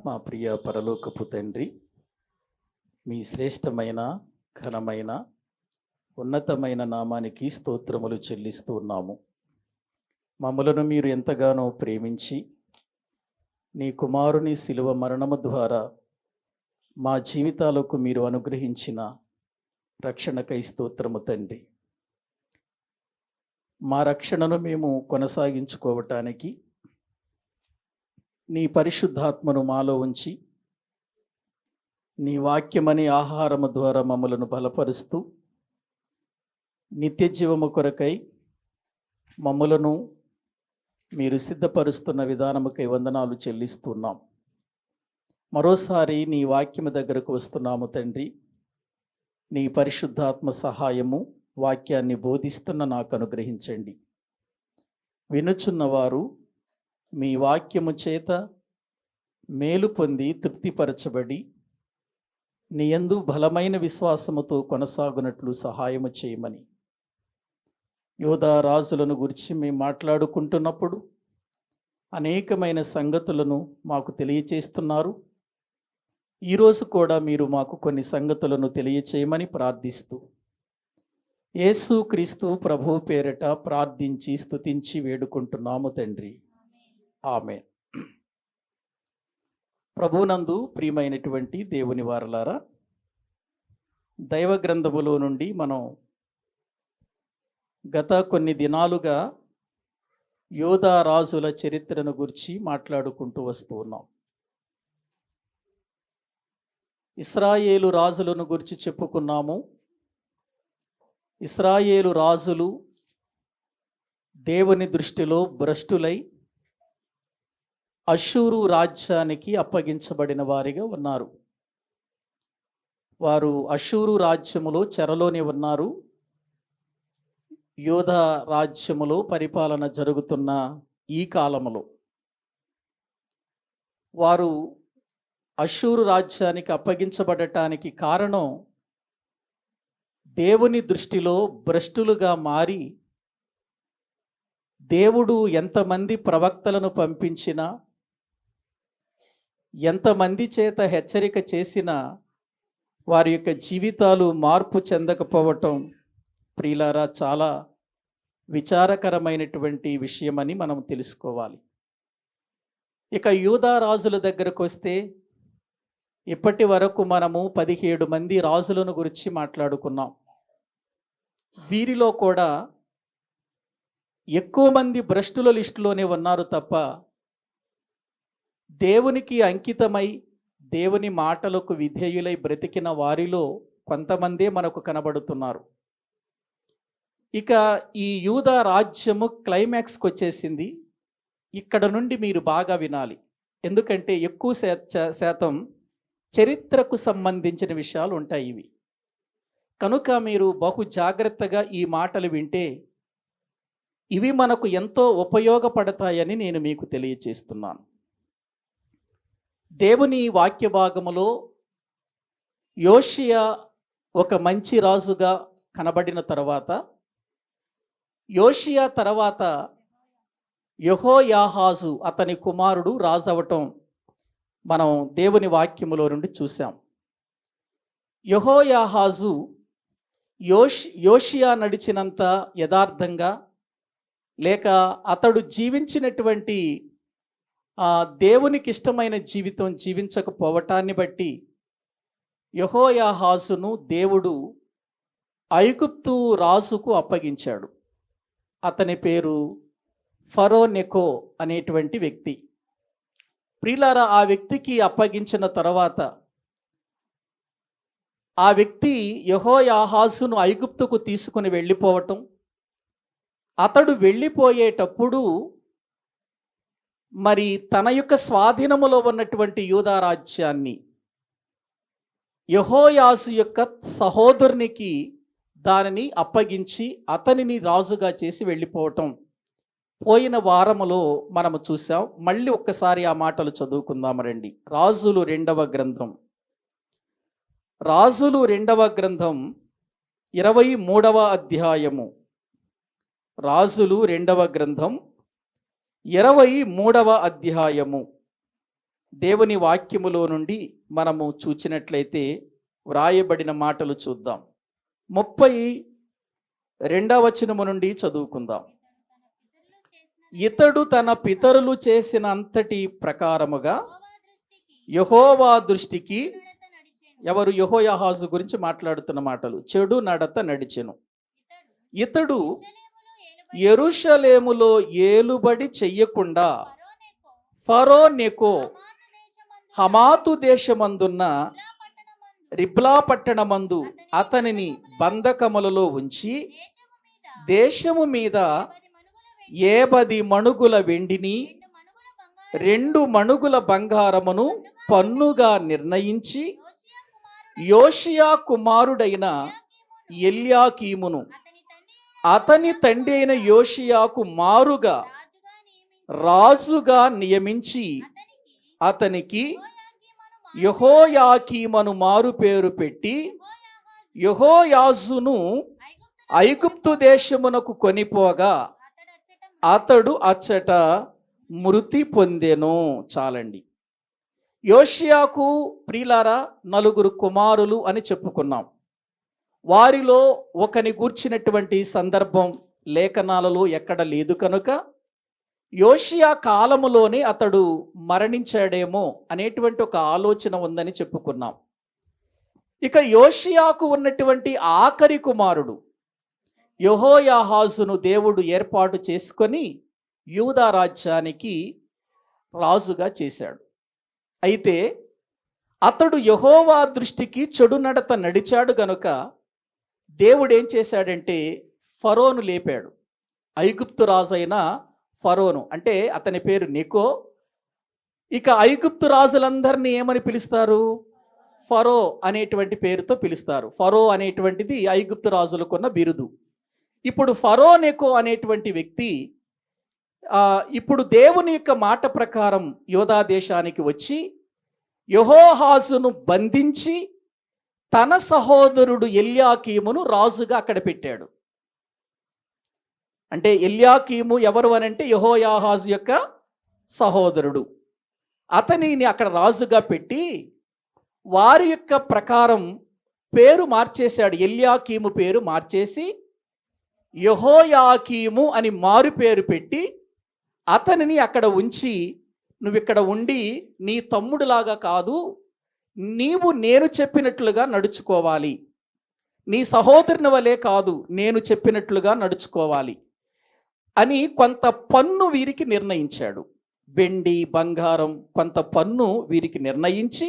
మా ప్రియ పరలోకపు తండ్రి, మీ శ్రేష్టమైన, ఘనమైన, ఉన్నతమైన నామానికి స్తోత్రములు చెల్లిస్తూ ఉన్నాము. మమ్మలను మీరు ఎంతగానో ప్రేమించి నీ కుమారుని శిలువ మరణము ద్వారా మా జీవితాలకు మీరు అనుగ్రహించిన రక్షణకై స్తోత్రము తండ్రి. మా రక్షణను మేము కొనసాగించుకోవటానికి నీ పరిశుద్ధాత్మను మాలో ఉంచి నీ వాక్యమని ఆహారము ద్వారా మమ్మలను బలపరుస్తూ నిత్య జీవము కొరకై మమ్మలను మీరు సిద్ధపరుస్తున్న విధానముకై వందనాలు చెల్లిస్తున్నాం. మరోసారి నీ వాక్యము దగ్గరకు వస్తున్నాము తండ్రి. నీ పరిశుద్ధాత్మ సహాయము వాక్యాన్ని బోధిస్తున్న నాకు అనుగ్రహించండి. వినుచున్నవారు మీ వాక్యము చేత మేలు పొంది తృప్తిపరచబడి నీ యందు బలమైన విశ్వాసముతో కొనసాగునట్లు సహాయము చేయమని యోధా రాజులను గురించి మేము మాట్లాడుకుంటున్నప్పుడు అనేకమైన సంగతులను మాకు తెలియచేస్తున్నారు. ఈరోజు కూడా మీరు మాకు కొన్ని సంగతులను తెలియచేయమని ప్రార్థిస్తూ యేసు క్రీస్తు ప్రభు పేరట ప్రార్థించి స్తుతించి వేడుకుంటున్నాము తండ్రి. ఆమేన్. ప్రభునందు ప్రియమైనటువంటి దేవుని వారలారా, దైవ గ్రంథములో నుండి మనం గత కొన్ని దినాలుగా యోధా రాజుల చరిత్రను గురించి మాట్లాడుకుంటూ వస్తూ ఉన్నాం. ఇశ్రాయేలు రాజులను గురించి చెప్పుకున్నాము. ఇశ్రాయేలు రాజులు దేవుని దృష్టిలో భ్రష్టులై అష్షూరు రాజ్యానికి అప్పగించబడిన వారిగా ఉన్నారు. వారు అష్షూరు రాజ్యములో చెరలోనే ఉన్నారు. యోధా రాజ్యములో పరిపాలన జరుగుతున్న ఈ కాలములో వారు అష్షూరు రాజ్యానికి అప్పగించబడటానికి కారణం దేవుని దృష్టిలో భ్రష్టులుగా మారి దేవుడు ఎంతమంది ప్రవక్తలను పంపించినా, ఎంతమంది చేత హెచ్చరిక చేసినా వారి యొక్క జీవితాలు మార్పు చెందకపోవటం ప్రియులారా చాలా విచారకరమైనటువంటి విషయమని మనం తెలుసుకోవాలి. ఇక యూదా రాజుల దగ్గరకు వస్తే ఇప్పటి వరకు మనము 17 మంది రాజులను గురించి మాట్లాడుకున్నాం. వీరిలో కూడా ఎక్కువ మంది భ్రష్టుల లిస్టులోనే ఉన్నారు తప్ప దేవునికి అంకితమై దేవుని మాటలకు విధేయులై బ్రతికిన వారిలో కొంతమందే మనకు కనబడుతున్నారు. ఇక ఈ యూదా రాజ్యము క్లైమాక్స్కి వచ్చేసింది. ఇక్కడ నుండి మీరు బాగా వినాలి, ఎందుకంటే ఎక్కువ శాతం చరిత్రకు సంబంధించిన విషయాలు ఉంటాయి ఇవి. కనుక మీరు బహు జాగ్రత్తగా ఈ మాటలు వింటే ఇవి మనకు ఎంతో ఉపయోగపడతాయని నేను మీకు తెలియచేస్తున్నాను. దేవుని వాక్య భాగములో యోషియా ఒక మంచి రాజుగా కనబడిన తర్వాత, యోషియా తర్వాత యెహోయాహాజు అతని కుమారుడు రాజు అవటం మనం దేవుని వాక్యములో నుండి చూసాం. యెహోయాహాజు యోషియా నడిచినంత యథార్థంగా లేక అతడు జీవించినటువంటి దేవునికి ఇష్టమైన జీవితం జీవించకపోవటాన్ని బట్టి యెహోయాహాజును దేవుడు ఐగుప్తు రాజుకు అప్పగించాడు. అతని పేరు ఫరో నెకో అనేటువంటి వ్యక్తి. ప్రియులారా, ఆ వ్యక్తికి అప్పగించిన తర్వాత ఆ వ్యక్తి యెహోయాహాజును ఐగుప్తుకు తీసుకుని వెళ్ళిపోవటం, అతడు వెళ్ళిపోయేటప్పుడు మరి తన యొక్క స్వాధీనములో ఉన్నటువంటి యూదా రాజ్యాన్ని యెహోయాజు యొక్క సహోదరునికి దానిని అప్పగించి అతనిని రాజుగా చేసి వెళ్ళిపోవటం పోయిన వారములో మనము చూసాం. మళ్ళీ ఒక్కసారి ఆ మాటలు చదువుకుందాం రండి. రాజులు 2వ గ్రంథం 23వ అధ్యాయము. రాజులు 2వ గ్రంథం 23వ అధ్యాయము దేవుని వాక్యములో నుండి మనము చూచినట్లయితే వ్రాయబడిన మాటలు చూద్దాం. 32వ వచనము నుండి చదువుకుందాం. ఇతడు తన పితరులు చేసిన అంతటి ప్రకారముగా యెహోవా దృష్టికి, ఎవరు? యెహోయాహాజు గురించి మాట్లాడుతున్న మాటలు. చెడు నడత నడిచెను. ఇతడు యెరూషలేములో ఏలుబడి చెయ్యకుండా ఫరో నెకో హమాతు దేశమందున్న రిబ్లా పట్టణమందు అతనిని బంధకములలో ఉంచి దేశము మీద 10 మణుగుల వెండిని 2 మణుగుల బంగారమును పన్నుగా నిర్ణయించి యోషియా కుమారుడైన ఎల్యాకీమును అతని తండ్రి అయిన యోషియాకు మారుగా రాజుగా నియమించి అతనికి యెహోయాకీమను మారు పేరు పెట్టి యెహోయాజును ఐగుప్తు దేశమునకు కొనిపోగా అతడు అచ్చట మృతి పొందెను. చాలండి. యోషియాకు ప్రియులారా 4 కుమారులు అని చెప్పుకున్నాం. వారిలో ఒకని గూర్చినటువంటి సందర్భం లేఖనాలలో ఎక్కడ లేదు కనుక యోషియా కాలములోనే అతడు మరణించాడేమో అనేటువంటి ఒక ఆలోచన ఉందని చెప్పుకున్నాం. ఇక యోషియాకు ఉన్నటువంటి ఆఖరి కుమారుడు యెహోయాహాజును దేవుడు ఏర్పాటు చేసుకొని యూదా రాజ్యానికి రాజుగా చేశాడు. అయితే అతడు యెహోవా దృష్టికి చెడు నడత నడిచాడు గనుక దేవుడు ఏం చేశాడంటే ఫరోను లేపాడు. ఐగుప్తు రాజైన ఫరోను, అంటే అతని పేరు నెకో. ఇక ఐగుప్తు రాజులందరినీ ఏమని పిలుస్తారు? ఫరో అనేటువంటి పేరుతో పిలుస్తారు. ఫరో అనేటువంటిది ఐగుప్తు రాజులకున్న బిరుదు. ఇప్పుడు ఫరో నెకో అనేటువంటి వ్యక్తి ఇప్పుడు దేవుని యొక్క మాట ప్రకారం యోధా దేశానికి వచ్చి యెహోయాహాజును బంధించి తన సహోదరుడు ఎల్యాకీమును రాజుగా అక్కడ పెట్టాడు. అంటే ఎల్యాకీము ఎవరు అనంటే యెహోయాహాజు యొక్క సహోదరుడు. అతనిని అక్కడ రాజుగా పెట్టి వారి యొక్క ప్రకారం పేరు మార్చేశాడు. ఎల్యాకీము పేరు మార్చేసి యెహోయాకీము అని మారు పేరు పెట్టి అతనిని అక్కడ ఉంచి, నువ్వు ఇక్కడ ఉండి నీ తమ్ముడులాగా కాదు, నీవు నేను చెప్పినట్లుగా నడుచుకోవాలి, నీ సహోదరుని వలె కాదు, నేను చెప్పినట్లుగా నడుచుకోవాలి అని కొంత పన్ను వీరికి నిర్ణయించాడు. వెండి బంగారం కొంత పన్ను వీరికి నిర్ణయించి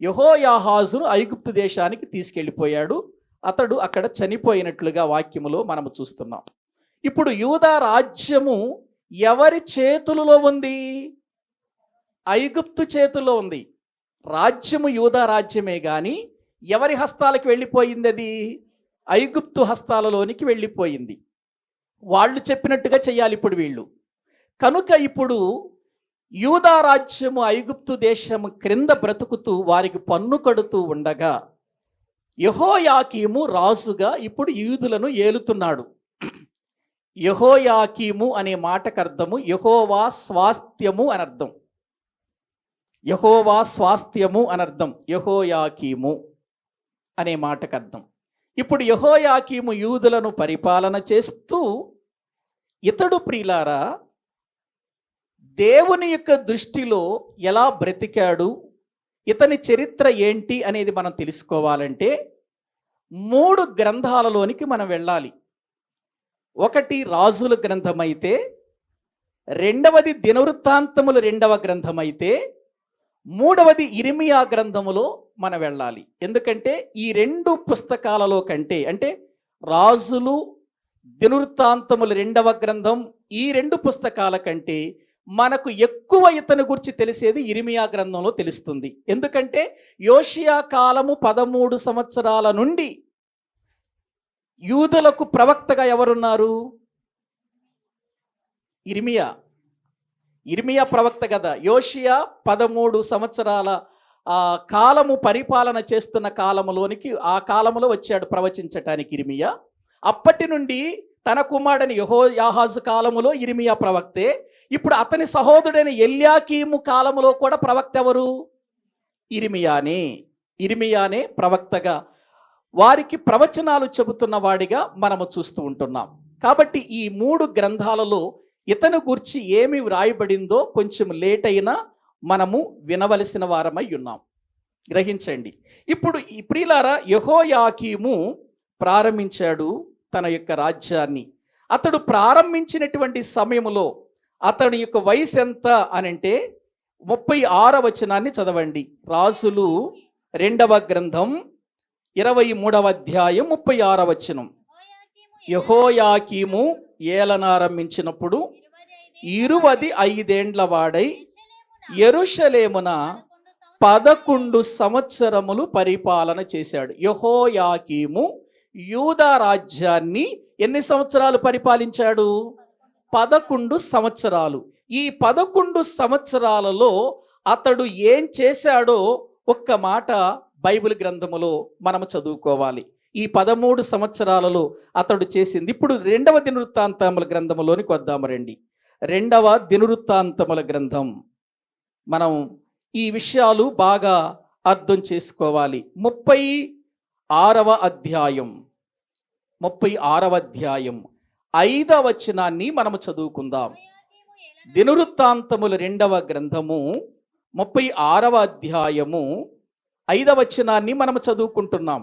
యెహోయాహాజును ఐగుప్తు దేశానికి తీసుకెళ్ళిపోయాడు. అతడు అక్కడ చనిపోయినట్లుగా వాక్యములో మనము చూస్తున్నాం. ఇప్పుడు యూదా రాజ్యము ఎవరి చేతులలో ఉంది? ఐగుప్తు చేతుల్లో ఉంది. రాజ్యము యూదా రాజ్యమే కానీ ఎవరి హస్తాలకు వెళ్ళిపోయింది? అది ఐగుప్తు హస్తాలలోనికి వెళ్ళిపోయింది. వాళ్ళు చెప్పినట్టుగా చెయ్యాలి ఇప్పుడు వీళ్ళు. కనుక ఇప్పుడు యూదా రాజ్యము ఐగుప్తు దేశము క్రింద బ్రతుకుతూ వారికి పన్ను కడుతూ ఉండగా యెహోయాకీము రాజుగా ఇప్పుడు యూదులను ఏలుతున్నాడు. యెహోయాకీము అనే మాటకు అర్థము యెహోవా స్వాస్థ్యము అని అర్థం. యెహోవా స్వాస్థ్యము అని అర్థం యెహోయాకీము అనే మాటకు అర్థం. ఇప్పుడు యెహోయాకీము యూదులను పరిపాలన చేస్తూ ఇతడు ప్రియులారా దేవుని యొక్క దృష్టిలో ఎలా బ్రతికాడు, ఇతని చరిత్ర ఏంటి అనేది మనం తెలుసుకోవాలంటే 3 గ్రంథాలలోనికి మనం వెళ్ళాలి. ఒకటి రాజుల గ్రంథమైతే, రెండవది దినవృత్తాంతములు 2వ గ్రంథమైతే, 3వది ఇర్మియా గ్రంథములో మనం వెళ్ళాలి. ఎందుకంటే ఈ 2 పుస్తకాలలో కంటే, అంటే రాజులు దినవృత్తాంతములు 2వ గ్రంథం, ఈ 2 పుస్తకాల కంటే మనకు ఎక్కువ ఇతని గురించి తెలిసేది ఇర్మియా గ్రంథంలో తెలుస్తుంది. ఎందుకంటే యోషియా కాలము 13 సంవత్సరాల నుండి యూదులకు ప్రవక్తగా ఎవరున్నారు? ఇర్మియా ప్రవక్త కదా. యోషియా 13 సంవత్సరాల కాలము పరిపాలన చేస్తున్న కాలములోనికి, ఆ కాలంలో వచ్చాడు ప్రవచించటానికి ఇర్మియా. అప్పటి నుండి తన కుమారుడని యెహోయాహాజు కాలములో ఇర్మియా ప్రవక్తే. ఇప్పుడు అతని సహోదరుడైన ఎల్యాకీము కాలములో కూడా ప్రవక్త ఎవరు? ఇర్మియానే ప్రవక్తగా వారికి ప్రవచనాలు చెబుతున్న వాడిగా మనము చూస్తూ ఉంటున్నాం. కాబట్టి ఈ 3 గ్రంథాలలో ఇతను గూర్చి ఏమి వ్రాయబడిందో కొంచెం లేట్ అయినా మనము వినవలసిన వారమై ఉన్నాం. గ్రహించండి. ఇప్పుడు ఈ ప్రియులారా, యెహోయాకీము ప్రారంభించాడు తన యొక్క రాజ్యాన్ని. అతడు ప్రారంభించినటువంటి సమయంలో అతని యొక్క వయసు ఎంత అనంటే 36వ వచనాన్ని చదవండి. రాజులు 2వ గ్రంథం 23వ అధ్యాయం 36వ వచనం. యెహోయాకీము ఏలనారంభించినప్పుడు 25 ఏండ్ల వాడై యెరూషలేమున 11 సంవత్సరములు పరిపాలన చేశాడు. యెహోయాకీము యూదా రాజ్యాన్ని ఎన్ని సంవత్సరాలు పరిపాలించాడు? 11 సంవత్సరాలు. ఈ 11 సంవత్సరాలలో అతడు ఏం చేశాడో ఒక్క మాట బైబిల్ గ్రంథములో మనము చదువుకోవాలి. ఈ 13 సంవత్సరాలలో అతడు చేసింది. ఇప్పుడు 2వ దినవృత్తాంతముల గ్రంథములోనికి వద్దాము రండి. 2వ దినవృత్తాంతముల గ్రంథం. మనం ఈ విషయాలు బాగా అర్థం చేసుకోవాలి. 36వ అధ్యాయం 5వ వచనాన్ని మనము చదువుకుందాం. దినవృత్తాంతముల 2వ గ్రంథము 36వ అధ్యాయము 5వ వచనాన్ని మనము చదువుకుంటున్నాం.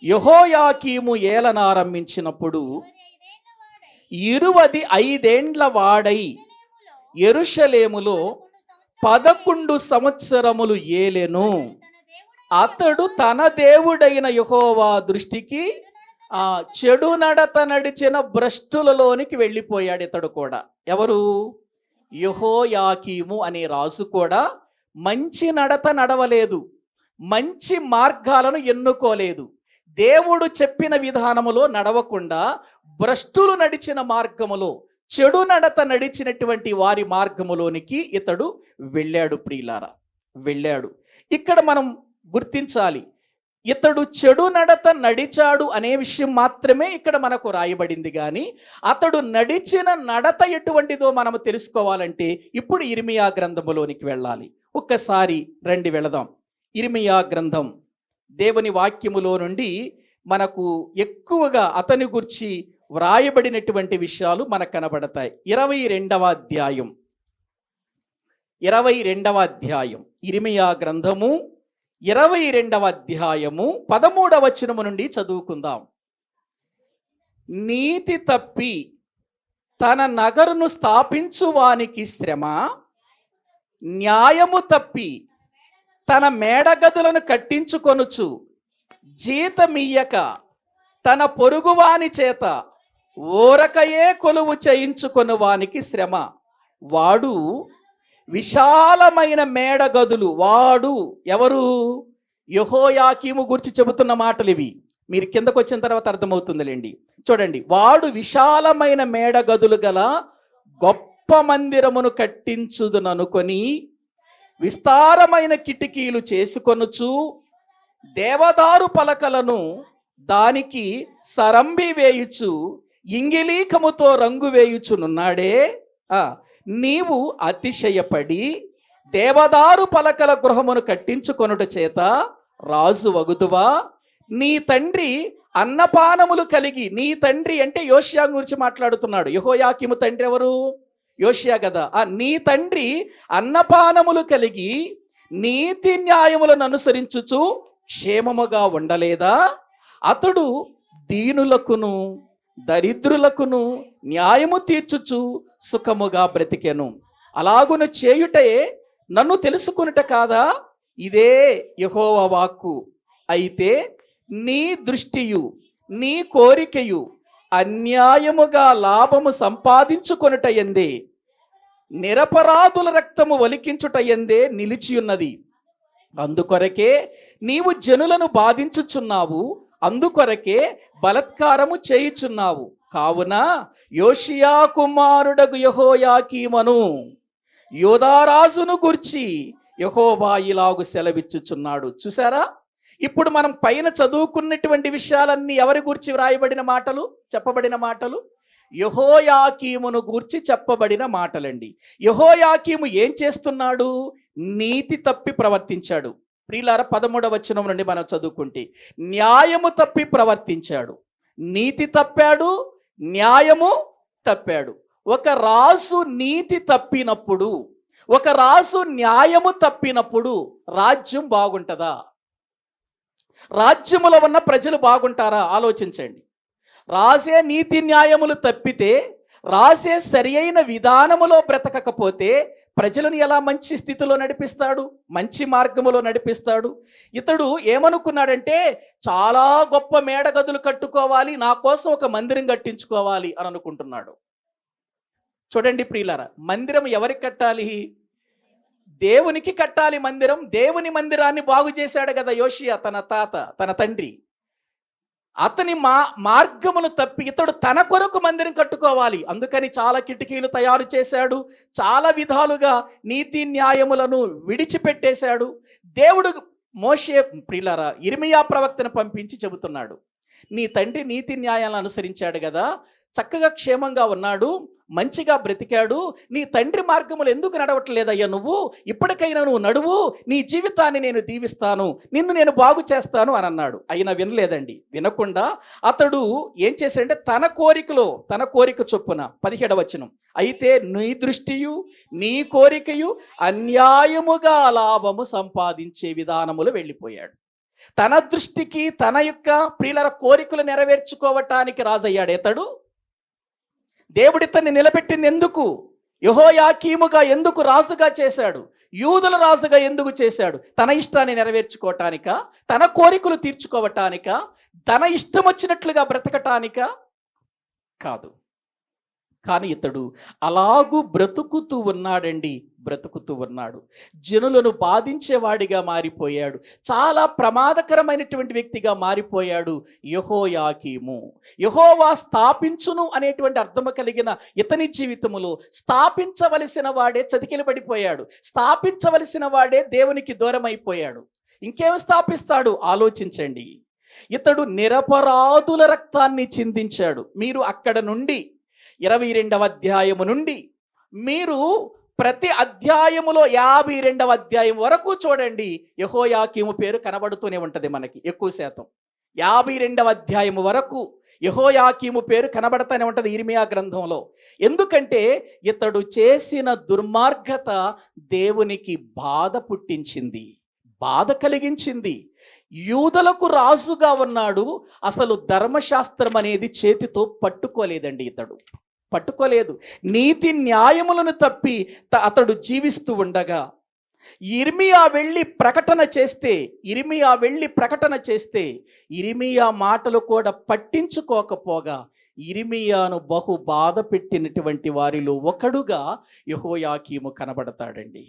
యెహోయాకీము ఏలనారంభించినప్పుడు 25 ఏండ్ల వాడై యెరూషలేములో 11 సంవత్సరములు ఏలెను. అతడు తన దేవుడైన యెహోవా దృష్టికి చెడు నడత నడిచిన భ్రష్టులలోనికి వెళ్ళిపోయాడు. ఇతడు కూడా ఎవరు? యెహోయాకీము అనే రాజు కూడా మంచి నడత నడవలేదు, మంచి మార్గాలను ఎన్నుకోలేదు. దేవుడు చెప్పిన విధానములో నడవకుండా భ్రష్టులు నడిచిన మార్గములో, చెడు నడత నడిచినటువంటి వారి మార్గములోనికి ఇతడు వెళ్ళాడు. ప్రియులారా, వెళ్ళాడు. ఇక్కడ మనం గుర్తించాలి, ఇతడు చెడు నడత నడిచాడు అనే విషయం మాత్రమే ఇక్కడ మనకు రాయబడింది. కానీ అతడు నడిచిన నడత ఎటువంటిదో మనము తెలుసుకోవాలంటే ఇప్పుడు ఇర్మియా గ్రంథములోనికి వెళ్ళాలి. ఒక్కసారి రండి వెళదాం. ఇర్మియా గ్రంథం దేవుని వాక్యములో నుండి మనకు ఎక్కువగా అతని గురించి వ్రాయబడినటువంటి విషయాలు మనకు కనబడతాయి. 22వ అధ్యాయం ఇర్మియా గ్రంథము 22వ అధ్యాయము 13వ వచనము నుండి చదువుకుందాం. నీతి తప్పి తన నగరును స్థాపించువానికి శ్రమ, న్యాయము తప్పి తన మేడగదులను కట్టించుకొనుచు జీతమియ్యక తన పొరుగువాని చేత ఊరకయే కొలువు చేయించుకొను వానికి శ్రమ. వాడు విశాలమైన మేడగదులు. వాడు ఎవరు? యెహోయాకీము గురించి చెబుతున్న మాటలు ఇవి. మీరు కిందకు వచ్చిన తర్వాత అర్థమవుతుందిలేండి. చూడండి, వాడు విశాలమైన మేడగదులు గల గొప్ప మందిరమును కట్టించుదుననుకొని విస్తారమైన కిటికీలు చేసుకొనుచు దేవదారు పలకలను దానికి సరంబి వేయుచు ఇంగిలీకముతో రంగు వేయుచునున్నాడే. నీవు అతిశయపడి దేవదారు పలకల గృహమును కట్టించుకొనుట చేత రాజు వగుదువా? నీ తండ్రి అన్నపానములు కలిగి, నీ తండ్రి అంటే యోషియా గురించి మాట్లాడుతున్నాడు. యెహోయాకీము తండ్రి ఎవరు? యోషియా కదా. నీ తండ్రి అన్నపానములు కలిగి నీతి న్యాయములను అనుసరించుచు క్షేమముగా ఉండలేదా? అతడు దీనులకును దరిద్రులకును న్యాయము తీర్చుచు సుఖముగా బ్రతికెను. అలాగును చేయుటే నన్ను తెలుసుకునుట కాదా? ఇదే యెహోవా వాక్కు. అయితే నీ దృష్టియు నీ కోరికయు అన్యాయముగా లాభము సంపాదించుకొనుట ఎందే, నిరపరాధుల రక్తము ఒలికించుట ఎందే నిలిచియున్నది. అందుకొరకే నీవు జనులను బాధించుచున్నావు, అందుకొరకే బలత్కారము చేయుచున్నావు. కావున యోషియా కుమారుడగు యెహోయాకీమును యూదారాజును గూర్చి యెహోవా ఇలాగు సెలవిచ్చుచున్నాడు. చూసారా, ఇప్పుడు మనం పైన చదువుకున్నటువంటి విషయాలన్నీ ఎవరి గూర్చి వ్రాయబడిన మాటలు, చెప్పబడిన మాటలు? యెహోయాకీమును గూర్చి చెప్పబడిన మాటలండి. యెహోయాకీము ఏం చేస్తున్నాడు? నీతి తప్పి ప్రవర్తించాడు. ప్రియులారా, 13వ వచనం నుండి మనం చదువుకుంటే, న్యాయము తప్పి ప్రవర్తించాడు. నీతి తప్పాడు, న్యాయము తప్పాడు. ఒక రాజు నీతి తప్పినప్పుడు, ఒక రాజు న్యాయము తప్పినప్పుడు రాజ్యం బాగుంటుందా? రాజ్యములో ఉన్న ప్రజలు బాగుంటారా? ఆలోచించండి. రాసే నీతి న్యాయములు తప్పితే, రాసే సరి అయిన విధానములో బ్రతకకపోతే ప్రజలను ఎలా మంచి స్థితిలో నడిపిస్తాడు? మంచి మార్గములో నడిపిస్తాడు. ఇతడు ఏమనుకున్నాడంటే, చాలా గొప్ప మేడగదులు కట్టుకోవాలి, నా కోసం ఒక మందిరం కట్టించుకోవాలి అని అనుకుంటున్నాడు. చూడండి ప్రియులారా, మందిరం ఎవరికి కట్టాలి? దేవునికి కట్టాలి మందిరం. దేవుని మందిరాన్ని బాగు చేశాడు కదా యోషియా, తన తాత, తన తండ్రి. అతని మార్గమును తప్పి ఇతడు తన కొరకు మందిరం కట్టుకోవాలి. అందుకని చాలా కిటికీలు తయారు చేశాడు, చాలా విధాలుగా నీతి న్యాయములను విడిచిపెట్టేశాడు. దేవుడు మోషే, ప్రియులారా, ఇర్మియా ప్రవక్తను పంపించి చెబుతున్నాడు, నీ తండ్రి నీతి న్యాయాలను అనుసరించాడు కదా, చక్కగా క్షేమంగా ఉన్నాడు, మంచిగా బ్రతికాడు, నీ తండ్రి మార్గములు ఎందుకు నడవట్లేదయ్యా నువ్వు? ఇప్పటికైనా నువ్వు నడువు, నీ జీవితాన్ని నేను దీవిస్తాను, నిన్ను నేను బాగు చేస్తాను అని అన్నాడు. అయినా వినలేదండి. వినకుండా అతడు ఏం చేశాడంటే, తన కోరిక చొప్పున 17వ వచనం, అయితే నీ దృష్టియు నీ కోరికయు అన్యాయముగా లాభము సంపాదించే విధానములు వెళ్ళిపోయాడు. తన దృష్టికి తన యొక్క ప్రియుల కోరికలు నెరవేర్చుకోవటానికి రాజయ్యాడు ఇతడు. దేవుడి తన్ని నిలబెట్టింది ఎందుకు? యెహోయాకీముగా ఎందుకు రాజుగా చేశాడు? యూదుల రాజుగా ఎందుకు చేశాడు? తన ఇష్టాన్ని నెరవేర్చుకోవటానిక? తన కోరికలు తీర్చుకోవటానిక? తన ఇష్టం వచ్చినట్లుగా బ్రతకటానిక? కాదు. కానీ ఇతడు అలాగూ బ్రతుకుతూ ఉన్నాడు. జనులను బాధించేవాడిగా మారిపోయాడు. చాలా ప్రమాదకరమైనటువంటి వ్యక్తిగా మారిపోయాడు యెహోయాకీము. యెహోవా స్థాపించును అనేటువంటి అర్థము కలిగిన ఇతని జీవితములో స్థాపించవలసిన వాడే చతికిల పడిపోయాడు. స్థాపించవలసిన వాడే దేవునికి దూరం అయిపోయాడు. ఇంకేం స్థాపిస్తాడు? ఆలోచించండి. ఇతడు నిరపరాధుల రక్తాన్ని చిందించాడు. మీరు అక్కడ నుండి 22వ అధ్యాయము నుండి మీరు ప్రతి అధ్యాయములో 52వ అధ్యాయం వరకు చూడండి, యెహోయాకీము పేరు కనబడుతూనే ఉంటుంది మనకి ఎక్కువ శాతం. 52వ అధ్యాయము వరకు యెహోయాకీము పేరు కనబడతానే ఉంటుంది ఇర్మియా గ్రంథంలో. ఎందుకంటే ఇతడు చేసిన దుర్మార్గత దేవునికి బాధ పుట్టించింది, బాధ కలిగించింది. యూదులకు రాజుగా ఉన్నాడు, అసలు ధర్మశాస్త్రం అనేది చేతితో పట్టుకోలేదండి. ఇతడు పట్టుకోలేదు. నీతి న్యాయములను తప్పి అతడు జీవిస్తూ ఉండగా ఇర్మియా వెళ్ళి ప్రకటన చేస్తే ఇర్మియా మాటలు కూడా పట్టించుకోకపోగా ఇర్మియాను బహు బాధ పెట్టినటువంటి వారిలో ఒకడుగా యెహోయాకీము కనబడతాడండి.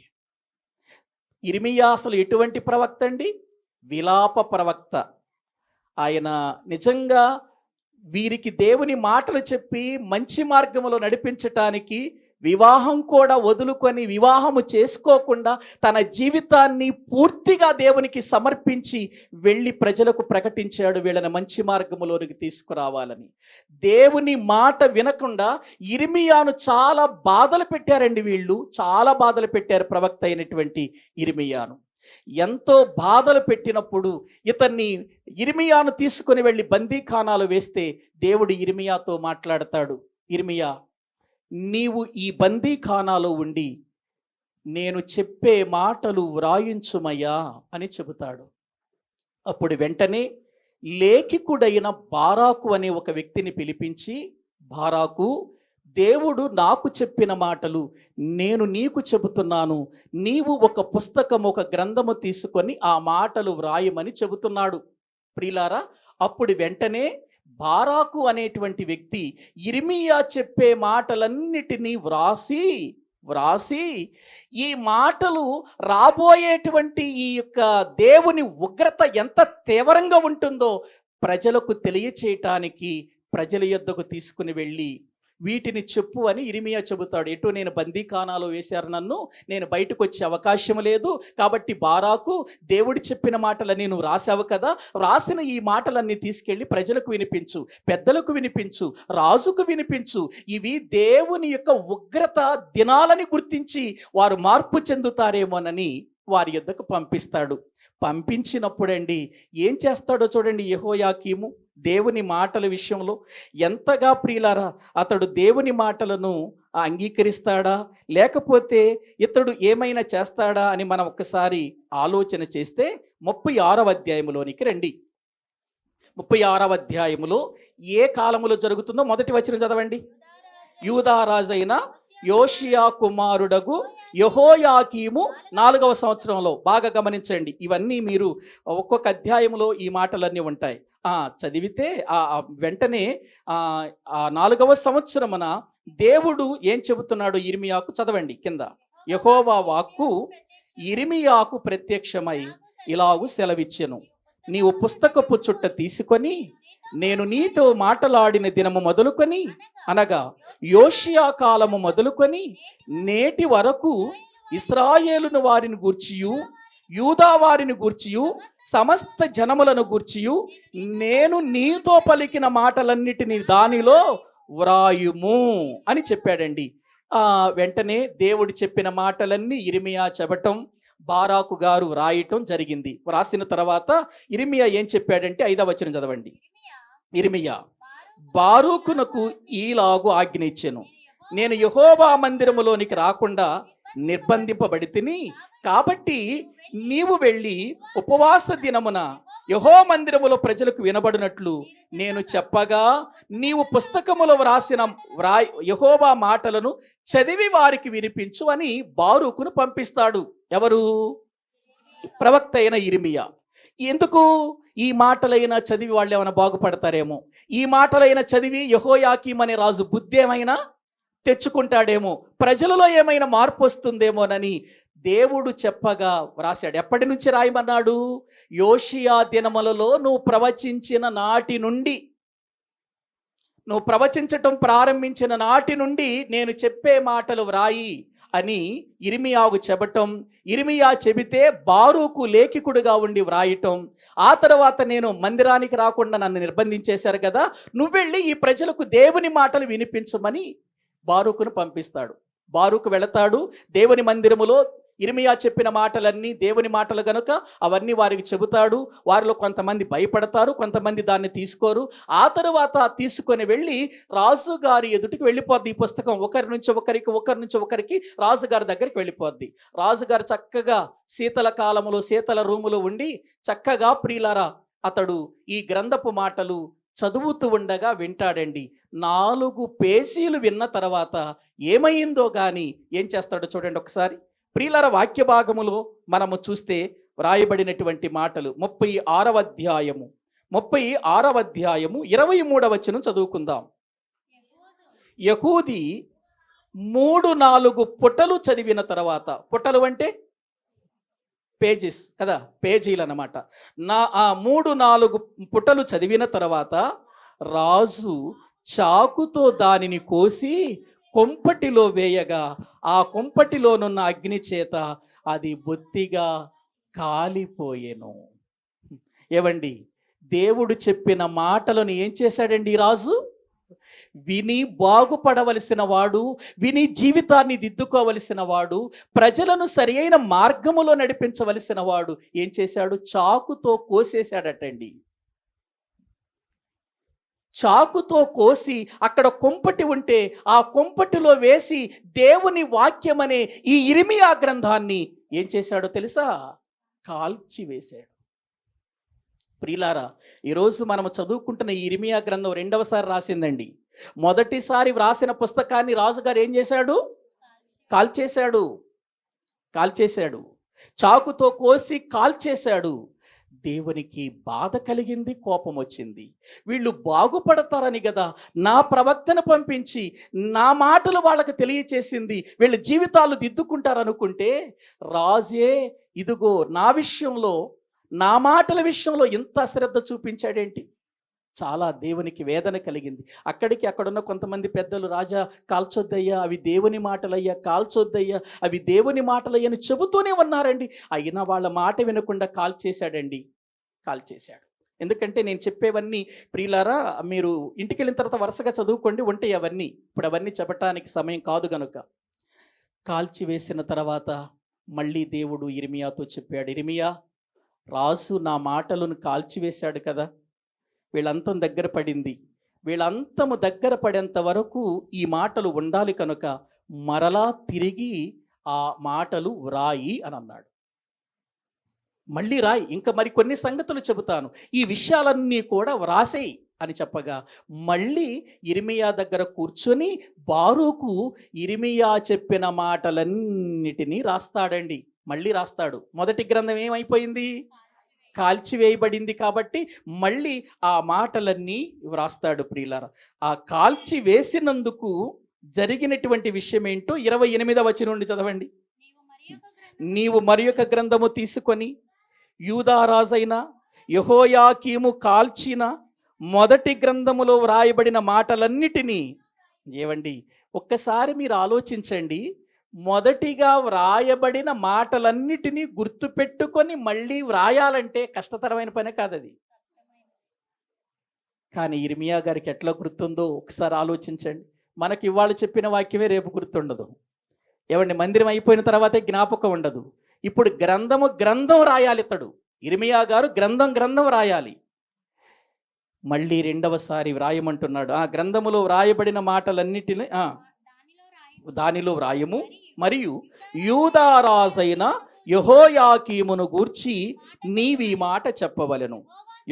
ఇర్మియా అసలు ఎటువంటి ప్రవక్త అండి? విలాప ప్రవక్త. ఆయన నిజంగా వీరికి దేవుని మాటలు చెప్పి మంచి మార్గములో నడిపించటానికి వివాహం కూడా వదులుకొని, వివాహము చేసుకోకుండా తన జీవితాన్ని పూర్తిగా దేవునికి సమర్పించి వెళ్ళి ప్రజలకు ప్రకటించాడు, వీళ్ళని మంచి మార్గములోనికి తీసుకురావాలని. దేవుని మాట వినకుండా ఇర్మియాను చాలా బాధలు పెట్టారండి. వీళ్ళు చాలా బాధలు పెట్టారు ప్రవక్త అయినటువంటి ఇర్మియాను. ఎంతో బాధలు పెట్టినప్పుడు ఇర్మియాను తీసుకుని వెళ్ళి బందీఖానాలు వేస్తే దేవుడు ఇర్మియాతో మాట్లాడతాడు, ఇర్మియా, నీవు ఈ బందీఖానాలో ఉండి నేను చెప్పే మాటలు వ్రాయించుమయ్యా అని చెబుతాడు. అప్పుడు వెంటనే లేఖికుడైన బారాకు అనే ఒక వ్యక్తిని పిలిపించి, బారాకు, దేవుడు నాకు చెప్పిన మాటలు నేను నీకు చెబుతున్నాను, నీవు ఒక పుస్తకం, ఒక గ్రంథము తీసుకొని ఆ మాటలు వ్రాయమని చెబుతున్నాడు. ప్రియులారా, అప్పుడు వెంటనే బారాకు అనేటువంటి వ్యక్తి ఇర్మియా చెప్పే మాటలన్నిటినీ వ్రాసి ఈ మాటలు రాబోయేటువంటి ఈ యొక్క దేవుని ఉగ్రత ఎంత తీవ్రంగా ఉంటుందో ప్రజలకు తెలియచేయటానికి ప్రజల యొద్దకు తీసుకుని వెళ్ళి వీటిని చెప్పు అని ఇర్మియా చెబుతాడు. ఎటు నేను బందీఖానాలో వేశారు నన్ను, నేను బయటకు వచ్చే అవకాశం లేదు. కాబట్టి బారాకు, దేవుడు చెప్పిన మాటలన్నీ నువ్వు రాసావు కదా, రాసిన ఈ మాటలన్నీ తీసుకెళ్ళి ప్రజలకు వినిపించు, పెద్దలకు వినిపించు, రాజుకు వినిపించు. ఇవి దేవుని యొక్క ఉగ్రత దినాలని గుర్తించి వారు మార్పు చెందుతారేమోనని వారి యొద్దకు పంపిస్తాడు. పంపించినప్పుడండి ఏం చేస్తాడో చూడండి. యెహోయాకీము దేవుని మాటల విషయంలో ఎంతగా ప్రియులారా, అతడు దేవుని మాటలను అంగీకరిస్తాడా లేకపోతే ఇతడు ఏమైనా చేస్తాడా అని మనం ఒక్కసారి ఆలోచన చేస్తే 36వ అధ్యాయములోనికి రండి. 36వ అధ్యాయములో ఏ కాలములో జరుగుతుందో మొదటి వచనం చదవండి. యూదారాజైన యోషియా కుమారుడగు యెహోయాకీము 4వ సంవత్సరంలో. బాగా గమనించండి, ఇవన్నీ మీరు ఒక్కొక్క అధ్యాయంలో ఈ మాటలన్నీ ఉంటాయి. చదివితే వెంటనే 4వ సంవత్సరమున దేవుడు ఏం చెబుతున్నాడు ఇర్మియాకు చదవండి కింద. యెహోవా వాక్కు ఇర్మియాకు ప్రత్యక్షమై ఇలాగు సెలవిచ్చెను, నీవు పుస్తకపు చుట్ట తీసుకొని నేను నీతో మాటలాడిన దినము మొదలుకొని, అనగా యోషియా కాలము మొదలుకొని నేటి వరకు ఇశ్రాయేలును వారిని గూర్చియు యూదా వారిని గూర్చియు సమస్త జనములను గూర్చియు నేను నీతో పలికిన మాటలన్నిటినీ దానిలో వ్రాయుము అని చెప్పాడండి. వెంటనే దేవుడు చెప్పిన మాటలన్నీ ఇర్మియా చెప్పటం, బారాకు గారు రాయటం జరిగింది. రాసిన తర్వాత ఇర్మియా ఏం చెప్పాడంటే 5వ వచనం చదవండి. ఇర్మియా బారూకునకు ఈలాగు ఆజ్ఞ ఇచ్చెను, నేను యెహోవా మందిరములోనికి రాకుండా నిర్బంధింపబడితిని. కాబట్టి నీవు వెళ్ళి ఉపవాస దినమున యెహోవా మందిరములో ప్రజలకు వినబడినట్లు నేను చెప్పగా నీవు పుస్తకములో వ్రాసిన యెహోవా మాటలను చదివి వారికి వినిపించు అని బారూకును పంపిస్తాడు. ఎవరు? ప్రవక్త అయిన ఇర్మియా. ఎందుకు? ఈ మాటలైనా చదివి వాళ్ళు ఏమైనా బాగుపడతారేమో, ఈ మాటలైనా చదివి యెహోయాకీం అనే రాజు బుద్ధి ఏమైనా తెచ్చుకుంటాడేమో, ప్రజలలో ఏమైనా మార్పు వస్తుందేమోనని దేవుడు చెప్పగా వ్రాశాడు. ఎప్పటి నుంచి రాయమన్నాడు? యోషియా దినములలో నువ్వు ప్రవచించిన నాటి నుండి, నువ్వు ప్రవచించటం ప్రారంభించిన నాటి నుండి నేను చెప్పే మాటలు వ్రాయి అని ఇర్మియాకు చెప్పటం, ఇర్మియా చెబితే బారూకు లేఖికుడుగా ఉండి వ్రాయటం. ఆ తర్వాత నేను మందిరానికి రాకుండా నన్ను నిర్బంధించేశారు కదా, నువ్వెళ్ళి ఈ ప్రజలకు దేవుని మాటలు వినిపించమని బారూకును పంపిస్తాడు. బారూకు వెళతాడు. దేవుని మందిరములో ఇర్మియా చెప్పిన మాటలన్నీ దేవుని మాటలు గనుక అవన్నీ వారికి చెబుతాడు. వారిలో కొంతమంది భయపడతారు, కొంతమంది దాన్ని తీసుకోరు. ఆ తరువాత తీసుకొని వెళ్ళి రాజుగారి ఎదుటికి వెళ్ళిపోద్ది. ఈ పుస్తకం ఒకరి నుంచి ఒకరికి రాజుగారి దగ్గరికి వెళ్ళిపోద్ది. రాజుగారు చక్కగా శీతల కాలములో శీతల రూములో ఉండి చక్కగా ప్రియులారా అతడు ఈ గ్రంథపు మాటలు చదువుతూ ఉండగా వింటాడండి. 4 పేజీలు విన్న తర్వాత ఏమైందో కానీ ఏం చేస్తాడో చూడండి ఒకసారి. ప్రియులార వాక్య భాగములో మనము చూస్తే వ్రాయబడినటువంటి మాటలు 36వ అధ్యాయము 23వ వచనం చదువుకుందాం. యహూది 3-4 పుటలు చదివిన తర్వాత, పుటలు అంటే పేజెస్ కదా, పేజీలు అన్నమాట. 3-4 పుటలు చదివిన తర్వాత రాజు చాకుతో దానిని కోసి కొంపటిలో వేయగా ఆ కొంపటిలోనున్న అగ్ని చేత అది బొత్తిగా కాలిపోయెను. ఏవండి, దేవుడు చెప్పిన మాటలను ఏం చేశాడండి రాజు? విని బాగుపడవలసిన వాడు, విని జీవితాన్ని దిద్దుకోవలసిన వాడు, ప్రజలను సరియైన మార్గములో నడిపించవలసిన వాడు ఏం చేశాడు? చాకుతో కోసేశాడటండి. చాకుతో కోసి అక్కడ కొంపటి ఉంటే ఆ కొంపటిలో వేసి దేవుని వాక్యమనే ఈ ఇర్మియా గ్రంథాన్ని ఏం చేశాడో తెలుసా? కాల్చి వేశాడు. ప్రియులారా, ఈరోజు మనము చదువుకుంటున్న ఈ ఇర్మియా గ్రంథం 2వసారి రాసిందండి. మొదటిసారి వ్రాసిన పుస్తకాన్ని రాజుగారు ఏం చేశాడు? కాల్చేశాడు. చాకుతో కోసి కాల్చేశాడు. దేవునికి బాధ కలిగింది, కోపం వచ్చింది. వీళ్ళు బాగుపడతారని కదా నా ప్రవక్తను పంపించి నా మాటలు వాళ్ళకి తెలియచేసింది, వీళ్ళ జీవితాలు దిద్దుకుంటారనుకుంటే రాజే ఇదిగో నా విషయంలో, నా మాటల విషయంలో ఇంత అశ్రద్ధ చూపించాడేంటి? చాలా దేవునికి వేదన కలిగింది. అక్కడున్న కొంతమంది పెద్దలు, రాజా కాల్చొద్దయ్యా, అవి దేవుని మాటలయ్యా, కాల్చొద్దయ్యా, అవి దేవుని మాటలయ్యా అని చెబుతూనే ఉన్నారండి. అయినా వాళ్ళ మాట వినకుండా కాల్చేశాడండి. కాల్చేశాడు. ఎందుకంటే నేను చెప్పేవన్నీ ప్రియులారా మీరు ఇంటికెళ్ళిన తర్వాత వరుసగా చదువుకోండి, ఉంటాయి అవన్నీ. ఇప్పుడు అవన్నీ చెప్పటానికి సమయం కాదు గనుక. కాల్చివేసిన తర్వాత మళ్ళీ దేవుడు ఇర్మియాతో చెప్పాడు, ఇర్మియా, రాజు నా మాటలను కాల్చివేశాడు కదా, వీళ్ళంతం దగ్గర పడింది, వీళ్ళంతము దగ్గర పడేంత వరకు ఈ మాటలు ఉండాలి కనుక మరలా తిరిగి ఆ మాటలు వ్రాయి అని అన్నాడు. మళ్ళీ రాయి, ఇంకా మరి కొన్ని సంగతులు చెబుతాను, ఈ విషయాలన్నీ కూడా వ్రాసేయి అని చెప్పగా మళ్ళీ ఇర్మియా దగ్గర కూర్చొని బారూకు ఇర్మియా చెప్పిన మాటలన్నిటినీ రాస్తాడండి. మళ్ళీ రాస్తాడు. మొదటి గ్రంథం ఏమైపోయింది? కాల్చివేయబడింది. కాబట్టి మళ్ళీ ఆ మాటలన్నీ వ్రాస్తాడు. ప్రియులారా, ఆ కాల్చి వేసినందుకు జరిగినటువంటి విషయం ఏంటో 28వ వచనం నుండి చదవండి. నీవు మరి ఒక గ్రంథము తీసుకొని యూదారాజైన యెహోయాకీము కాల్చిన మొదటి గ్రంథములో వ్రాయబడిన మాటలన్నిటినీ, ఏవండి ఒక్కసారి మీరు ఆలోచించండి, మొదటిగా వ్రాయబడిన మాటలన్నిటినీ గుర్తుపెట్టుకొని మళ్ళీ వ్రాయాలంటే కష్టతరమైన పని కాదది. కానీ ఇర్మియా గారికి ఎట్లా గుర్తుందో ఒకసారి ఆలోచించండి. మనకి ఇవాళ చెప్పిన వాక్యమే రేపు గుర్తుండదు. ఏమండి, మందిరం అయిపోయిన తర్వాతే జ్ఞాపకం ఉండదు. ఇప్పుడు గ్రంథం రాయాలి. ఇతడు ఇర్మియా గారు గ్రంథం రాయాలి. మళ్ళీ రెండవసారి వ్రాయమంటున్నాడు. ఆ గ్రంథములో వ్రాయబడిన మాటలన్నిటిని దానిలో వ్రాయము, మరియు యూదారాజైన యెహోయాకీమును గూర్చి నీవీ మాట చెప్పవలెను.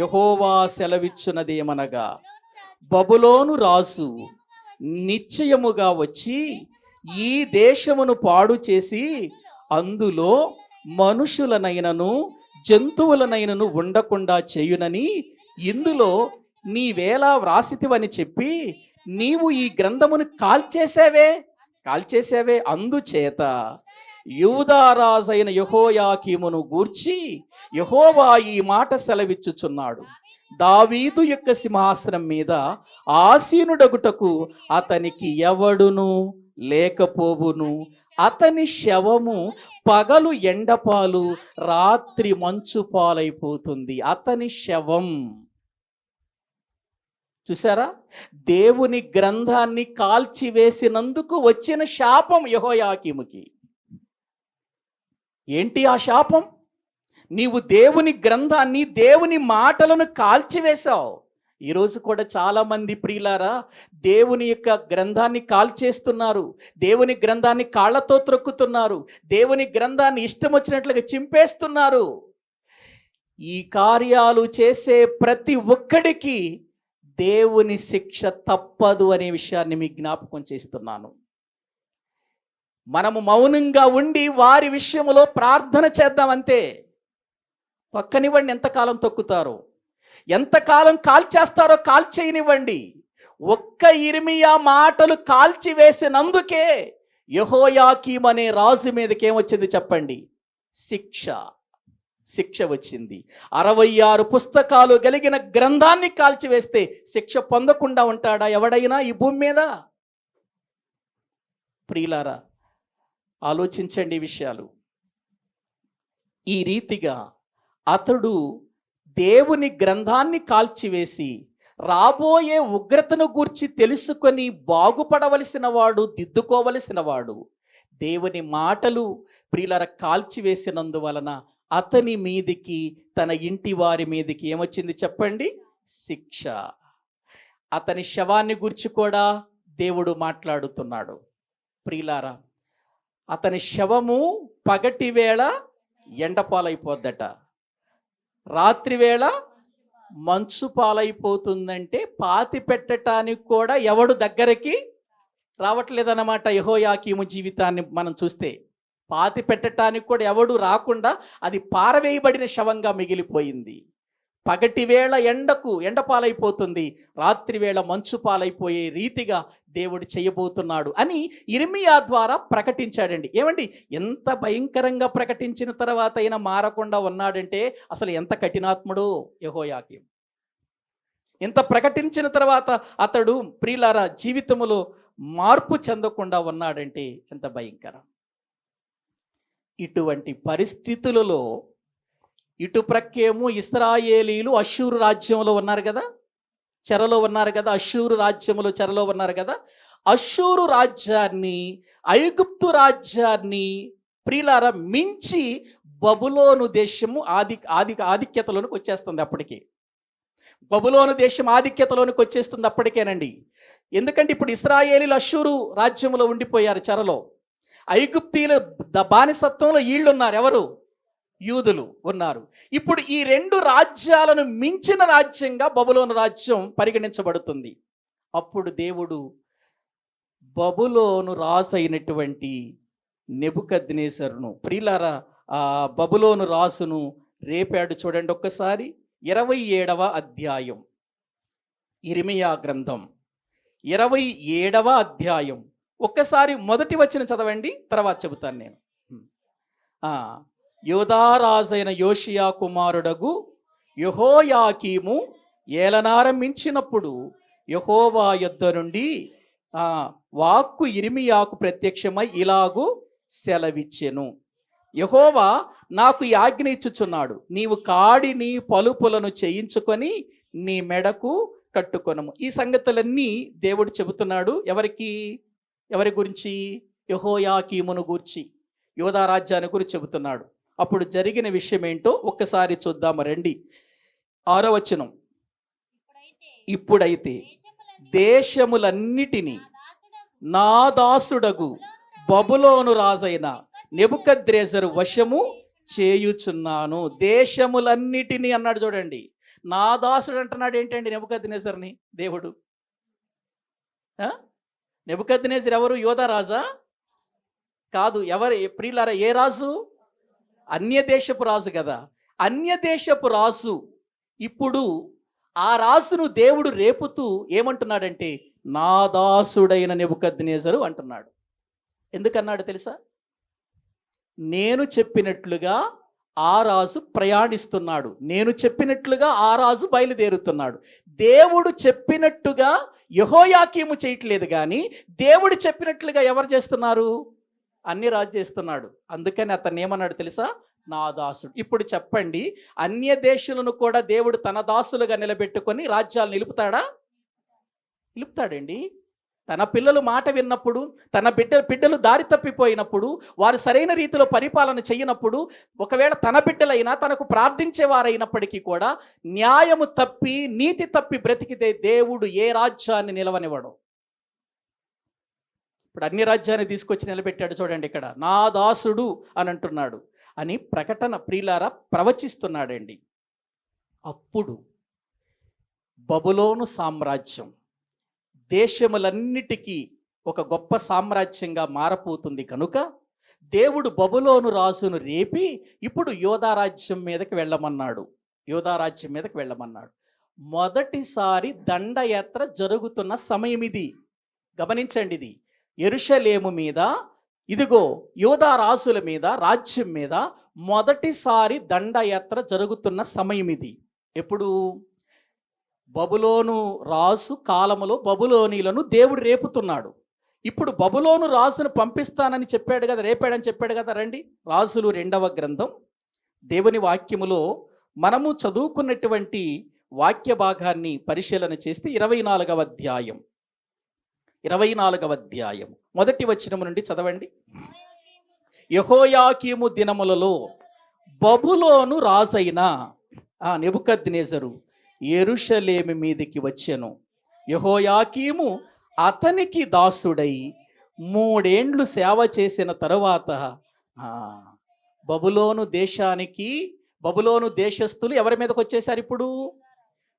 యెహోవా సెలవిచ్చునదేమనగా, బబులోను రాజు నిశ్చయముగా వచ్చి ఈ దేశమును పాడు చేసి అందులో మనుషులనైనను జంతువులనైనను ఉండకుండా చేయునని ఇందులో నీవేలా వ్రాసితివని చెప్పి నీవు ఈ గ్రంథమును కాల్చేసావే. అందుచేత యూదారాజైన యెహోయాకీమును గూర్చి యెహోవా ఈ మాట సెలవిచ్చుచున్నాడు, దావీదు యొక్క సింహాసనం మీద ఆసీనుడగుటకు అతనికి ఎవడును లేకపోవును. అతని శవము పగలు ఎండపాలు, రాత్రి మంచు పాలైపోతుంది. అతని శవం. చూసారా, దేవుని గ్రంథాన్ని కాల్చివేసినందుకు వచ్చిన శాపం యెహోయాకీముకి. ఏంటి ఆ శాపం? నీవు దేవుని గ్రంథాన్ని, దేవుని మాటలను కాల్చివేశావు. ఈరోజు కూడా చాలా మంది ప్రియులారా దేవుని యొక్క గ్రంథాన్ని కాల్చేస్తున్నారు, దేవుని గ్రంథాన్ని కాళ్ళతో త్రొక్కుతున్నారు, దేవుని గ్రంథాన్ని ఇష్టం వచ్చినట్లుగా చింపేస్తున్నారు. ఈ కార్యాలు చేసే ప్రతి ఒక్కడికి దేవుని శిక్ష తప్పదు అనే విషయాన్ని మీకు జ్ఞాపకం చేస్తున్నాను. మనము మౌనంగా ఉండి వారి విషయంలో ప్రార్థన చేద్దామంతే. తొక్కనివ్వండి, ఎంతకాలం తొక్కుతారో, ఎంతకాలం కాల్చేస్తారో కాల్చేయనివ్వండి. ఒక్క ఇర్మియా మాటలు కాల్చివేసినందుకే యెహోయాకీము అనే రాజు మీదకి ఏమొచ్చింది చెప్పండి? శిక్ష వచ్చింది. 66 పుస్తకాలు కలిగిన గ్రంథాన్ని కాల్చివేస్తే శిక్ష పొందకుండా ఉంటాడా ఎవడైనా ఈ భూమి మీద? ప్రియులారా, ఆలోచించండి ఈ విషయాలు. ఈ రీతిగా అతడు దేవుని గ్రంథాన్ని కాల్చివేసి రాబోయే ఉగ్రతను గూర్చి తెలుసుకొని బాగుపడవలసిన వాడు, దిద్దుకోవలసిన వాడు, దేవుని మాటలు ప్రియులారా కాల్చివేసినందువలన అతని మీదికి, తన ఇంటి వారి మీదికి ఏమొచ్చింది చెప్పండి? శిక్ష. అతని శవాన్ని గురించి కూడా దేవుడు మాట్లాడుతున్నాడు. ప్రియులారా, అతని శవము పగటి వేళ ఎండపాలైపోద్దట, రాత్రి వేళ మంచు పాలైపోతుందంటే పాతి పెట్టడానికి కూడా ఎవడు దగ్గరికి రావట్లేదన్నమాట. యెహోయాకీము జీవితాన్ని మనం చూస్తే పాతి పెట్టడానికి కూడా ఎవడు రాకుండా అది పారవేయబడిన శవంగా మిగిలిపోయింది. పగటి వేళ ఎండ పాలైపోతుంది, రాత్రి వేళ మంచు పాలైపోయే రీతిగా దేవుడు చేయబోతున్నాడు అని ఇర్మియా ద్వారా ప్రకటించాడండి. ఏమండి, ఎంత భయంకరంగా ప్రకటించిన తర్వాత అయినా మారకుండా ఉన్నాడంటే అసలు ఎంత కఠినాత్ముడో యెహోయాకీము. ఇంత ప్రకటించిన తర్వాత అతడు ప్రియులారా జీవితంలో మార్పు చెందకుండా ఉన్నాడంటే ఎంత భయంకరం. ఇటువంటి పరిస్థితులలో ఇటు ప్రక్కేమో ఇశ్రాయేలీలు అష్షూరు రాజ్యంలో ఉన్నారు కదా, చెరలో ఉన్నారు కదా, అష్షూరు రాజ్యంలో చెరలో ఉన్నారు కదా. అష్షూరు రాజ్యాన్ని, ఐగుప్తు రాజ్యాన్ని ప్రియులారా మించి బబులోను దేశము ఆధిక్యతలోనికి వచ్చేస్తుంది అప్పటికి. బబులోను దేశం ఆధిక్యతలోనికి వచ్చేస్తుంది అప్పటికేనండి. ఎందుకంటే ఇప్పుడు ఇశ్రాయేలీలు అష్షూరు రాజ్యంలో ఉండిపోయారు చెరలో. ఐగుప్తీయుల బానిసత్వంలో వీళ్ళున్నారు. ఎవరు? యూదులు ఉన్నారు. ఇప్పుడు ఈ రెండు రాజ్యాలను మించిన రాజ్యంగా బబులోను రాజ్యం పరిగణించబడుతుంది. అప్పుడు దేవుడు బబులోను రాజు అయినటువంటి నెబుకద్నెజరును ప్రియులారా ఆ బబులోను రాజును రేపాడు. చూడండి ఒక్కసారి 27వ అధ్యాయం, ఇర్మీయా గ్రంథం 27వ అధ్యాయం. ఒక్కసారి మొదటి వచనం చదవండి, తర్వాత చెబుతాను నేను. యోధారాజైన యోషియా కుమారుడగు యెహోయాకీము ఏలనారంభించినప్పుడు యెహోవా యొద్ద నుండి వాక్కు ఇర్మీయాకు ప్రత్యక్షమై ఇలాగు సెలవిచ్చెను. యెహోవా నాకు ఈ ఆజ్ఞ ఇచ్చుచున్నాడు, నీవు కాడిని పలుపులను చేయించుకొని నీ మెడకు కట్టుకొనము. ఈ సంగతులన్నీ దేవుడు చెబుతున్నాడు. ఎవరి గురించి? యెహోయాకీమును గూర్చి, యోధా రాజ్యాన్ని గురించి చెబుతున్నాడు. అప్పుడు జరిగిన విషయం ఏంటో ఒక్కసారి చూద్దాము రండి. 6వ వచనం. ఇప్పుడైతే దేశములన్నిటినీ నా దాసుడగు బబులోను రాజైన నెబుకద్నెజరు వశము చేయుచున్నాను. దేశములన్నిటినీ అన్నాడు. చూడండి, నా దాసుడు అంటున్నాడు. ఏంటండి నెబుకద్నెజర్ని దేవుడు? నెబుకద్నెజరు ఎవరు? యోధా రాజా కాదు. ఎవరు ప్రియులారా? ఏ రాజు? అన్యదేశపు రాజు కదా. అన్యదేశపు రాజు. ఇప్పుడు ఆ రాజును దేవుడు రేపుతూ ఏమంటున్నాడంటే నా దాసుడైన నెబుకద్నెజరు అంటున్నాడు. ఎందుకన్నాడు తెలుసా? నేను చెప్పినట్లుగా ఆ రాజు ప్రయాణిస్తున్నాడు, నేను చెప్పినట్లుగా ఆ రాజు బయలుదేరుతున్నాడు. దేవుడు చెప్పినట్టుగా యెహోయాకీము చేయట్లేదు, కానీ దేవుడు చెప్పినట్లుగా ఎవరు చేస్తున్నారు? అన్ని రాజు చేస్తున్నాడు. అందుకని అతన్ని ఏమన్నాడు తెలుసా? నా దాసుడు. ఇప్పుడు చెప్పండి, అన్య దేశులను కూడా దేవుడు తన దాసులుగా నిలబెట్టుకొని రాజ్యాలు నిలుపుతాడండి. తన పిల్లలు మాట విన్నప్పుడు, తన బిడ్డలు దారి తప్పిపోయినప్పుడు, వారు సరైన రీతిలో పరిపాలన చేయనప్పుడు, ఒకవేళ తన బిడ్డలైనా తనకు ప్రార్థించేవారైనప్పటికీ కూడా న్యాయము తప్పి నీతి తప్పి బ్రతికితే దేవుడు ఏ రాజ్యాన్ని నిలవనివ్వడు. ఇప్పుడు అన్ని రాజ్యాన్ని తీసుకొచ్చి నిలబెట్టాడు. చూడండి, ఇక్కడ నా దాసుడు అని అంటున్నాడు అని ప్రకటన ప్రియులారా ప్రవచిస్తున్నాడండి. అప్పుడు బబులోను సామ్రాజ్యం దేశములన్నిటికీ ఒక గొప్ప సామ్రాజ్యంగా మారపోతుంది. కనుక దేవుడు బబులోను రాజును రేపి ఇప్పుడు యోధా రాజ్యం మీదకి వెళ్ళమన్నాడు. మొదటిసారి దండయాత్ర జరుగుతున్న సమయం ఇది. గమనించండి, ఇది యెరూషలేము మీద, ఇదిగో యోధా రాజుల మీద, రాజ్యం మీద మొదటిసారి దండయాత్ర జరుగుతున్న సమయం ఇది. ఎప్పుడు? బబులోను రాజు కాలములో బబులోనీలను దేవుడు రేపుతున్నాడు. ఇప్పుడు బబులోను రాజును పంపిస్తానని చెప్పాడు కదా, రేపాడని చెప్పాడు కదా. రండి, రాజులు 2వ గ్రంథం దేవుని వాక్యములో మనము చదువుకున్నటువంటి వాక్య భాగాన్ని పరిశీలన చేస్తే 24వ అధ్యాయం మొదటి వచనం నుండి చదవండి. యెహోయాకీము దినములలో బబులోను రాజైన నెబుకద్నెజరు యెరూషలేము మీదికి వచ్చెను. యెహోయాకీము అతనికి దాసుడై 3 ఏండ్లు సేవ చేసిన తరువాత బబులోను దేశస్థులు ఎవరి మీదకి వచ్చేసారు? ఇప్పుడు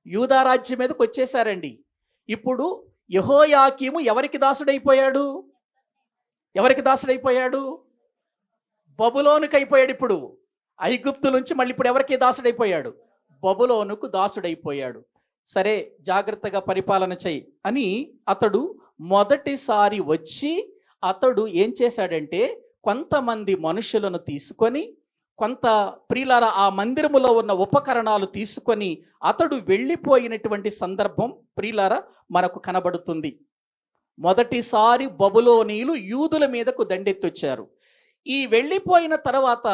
యూదా రాజ్యం మీదకి వచ్చేసారండి. ఇప్పుడు యెహోయాకీము ఎవరికి దాసుడైపోయాడు? బబులోనుకి అయిపోయాడు. ఇప్పుడు ఐగుప్తు నుంచి మళ్ళీ ఇప్పుడు ఎవరికి దాసుడైపోయాడు? బబులోనుకు దాసుడైపోయాడు. సరే, జాగ్రత్తగా పరిపాలన చెయ్యి అని అతడు మొదటిసారి వచ్చి అతడు ఏం చేశాడంటే కొంతమంది మనుషులను తీసుకొని కొంత ప్రియులారా ఆ మందిరములో ఉన్న ఉపకరణాలు తీసుకొని అతడు వెళ్ళిపోయినటువంటి సందర్భం ప్రియులారా మనకు కనబడుతుంది. మొదటిసారి బబులోనీయులు యూదుల మీదకు దండెత్తొచ్చారు. ఈ వెళ్ళిపోయిన తర్వాత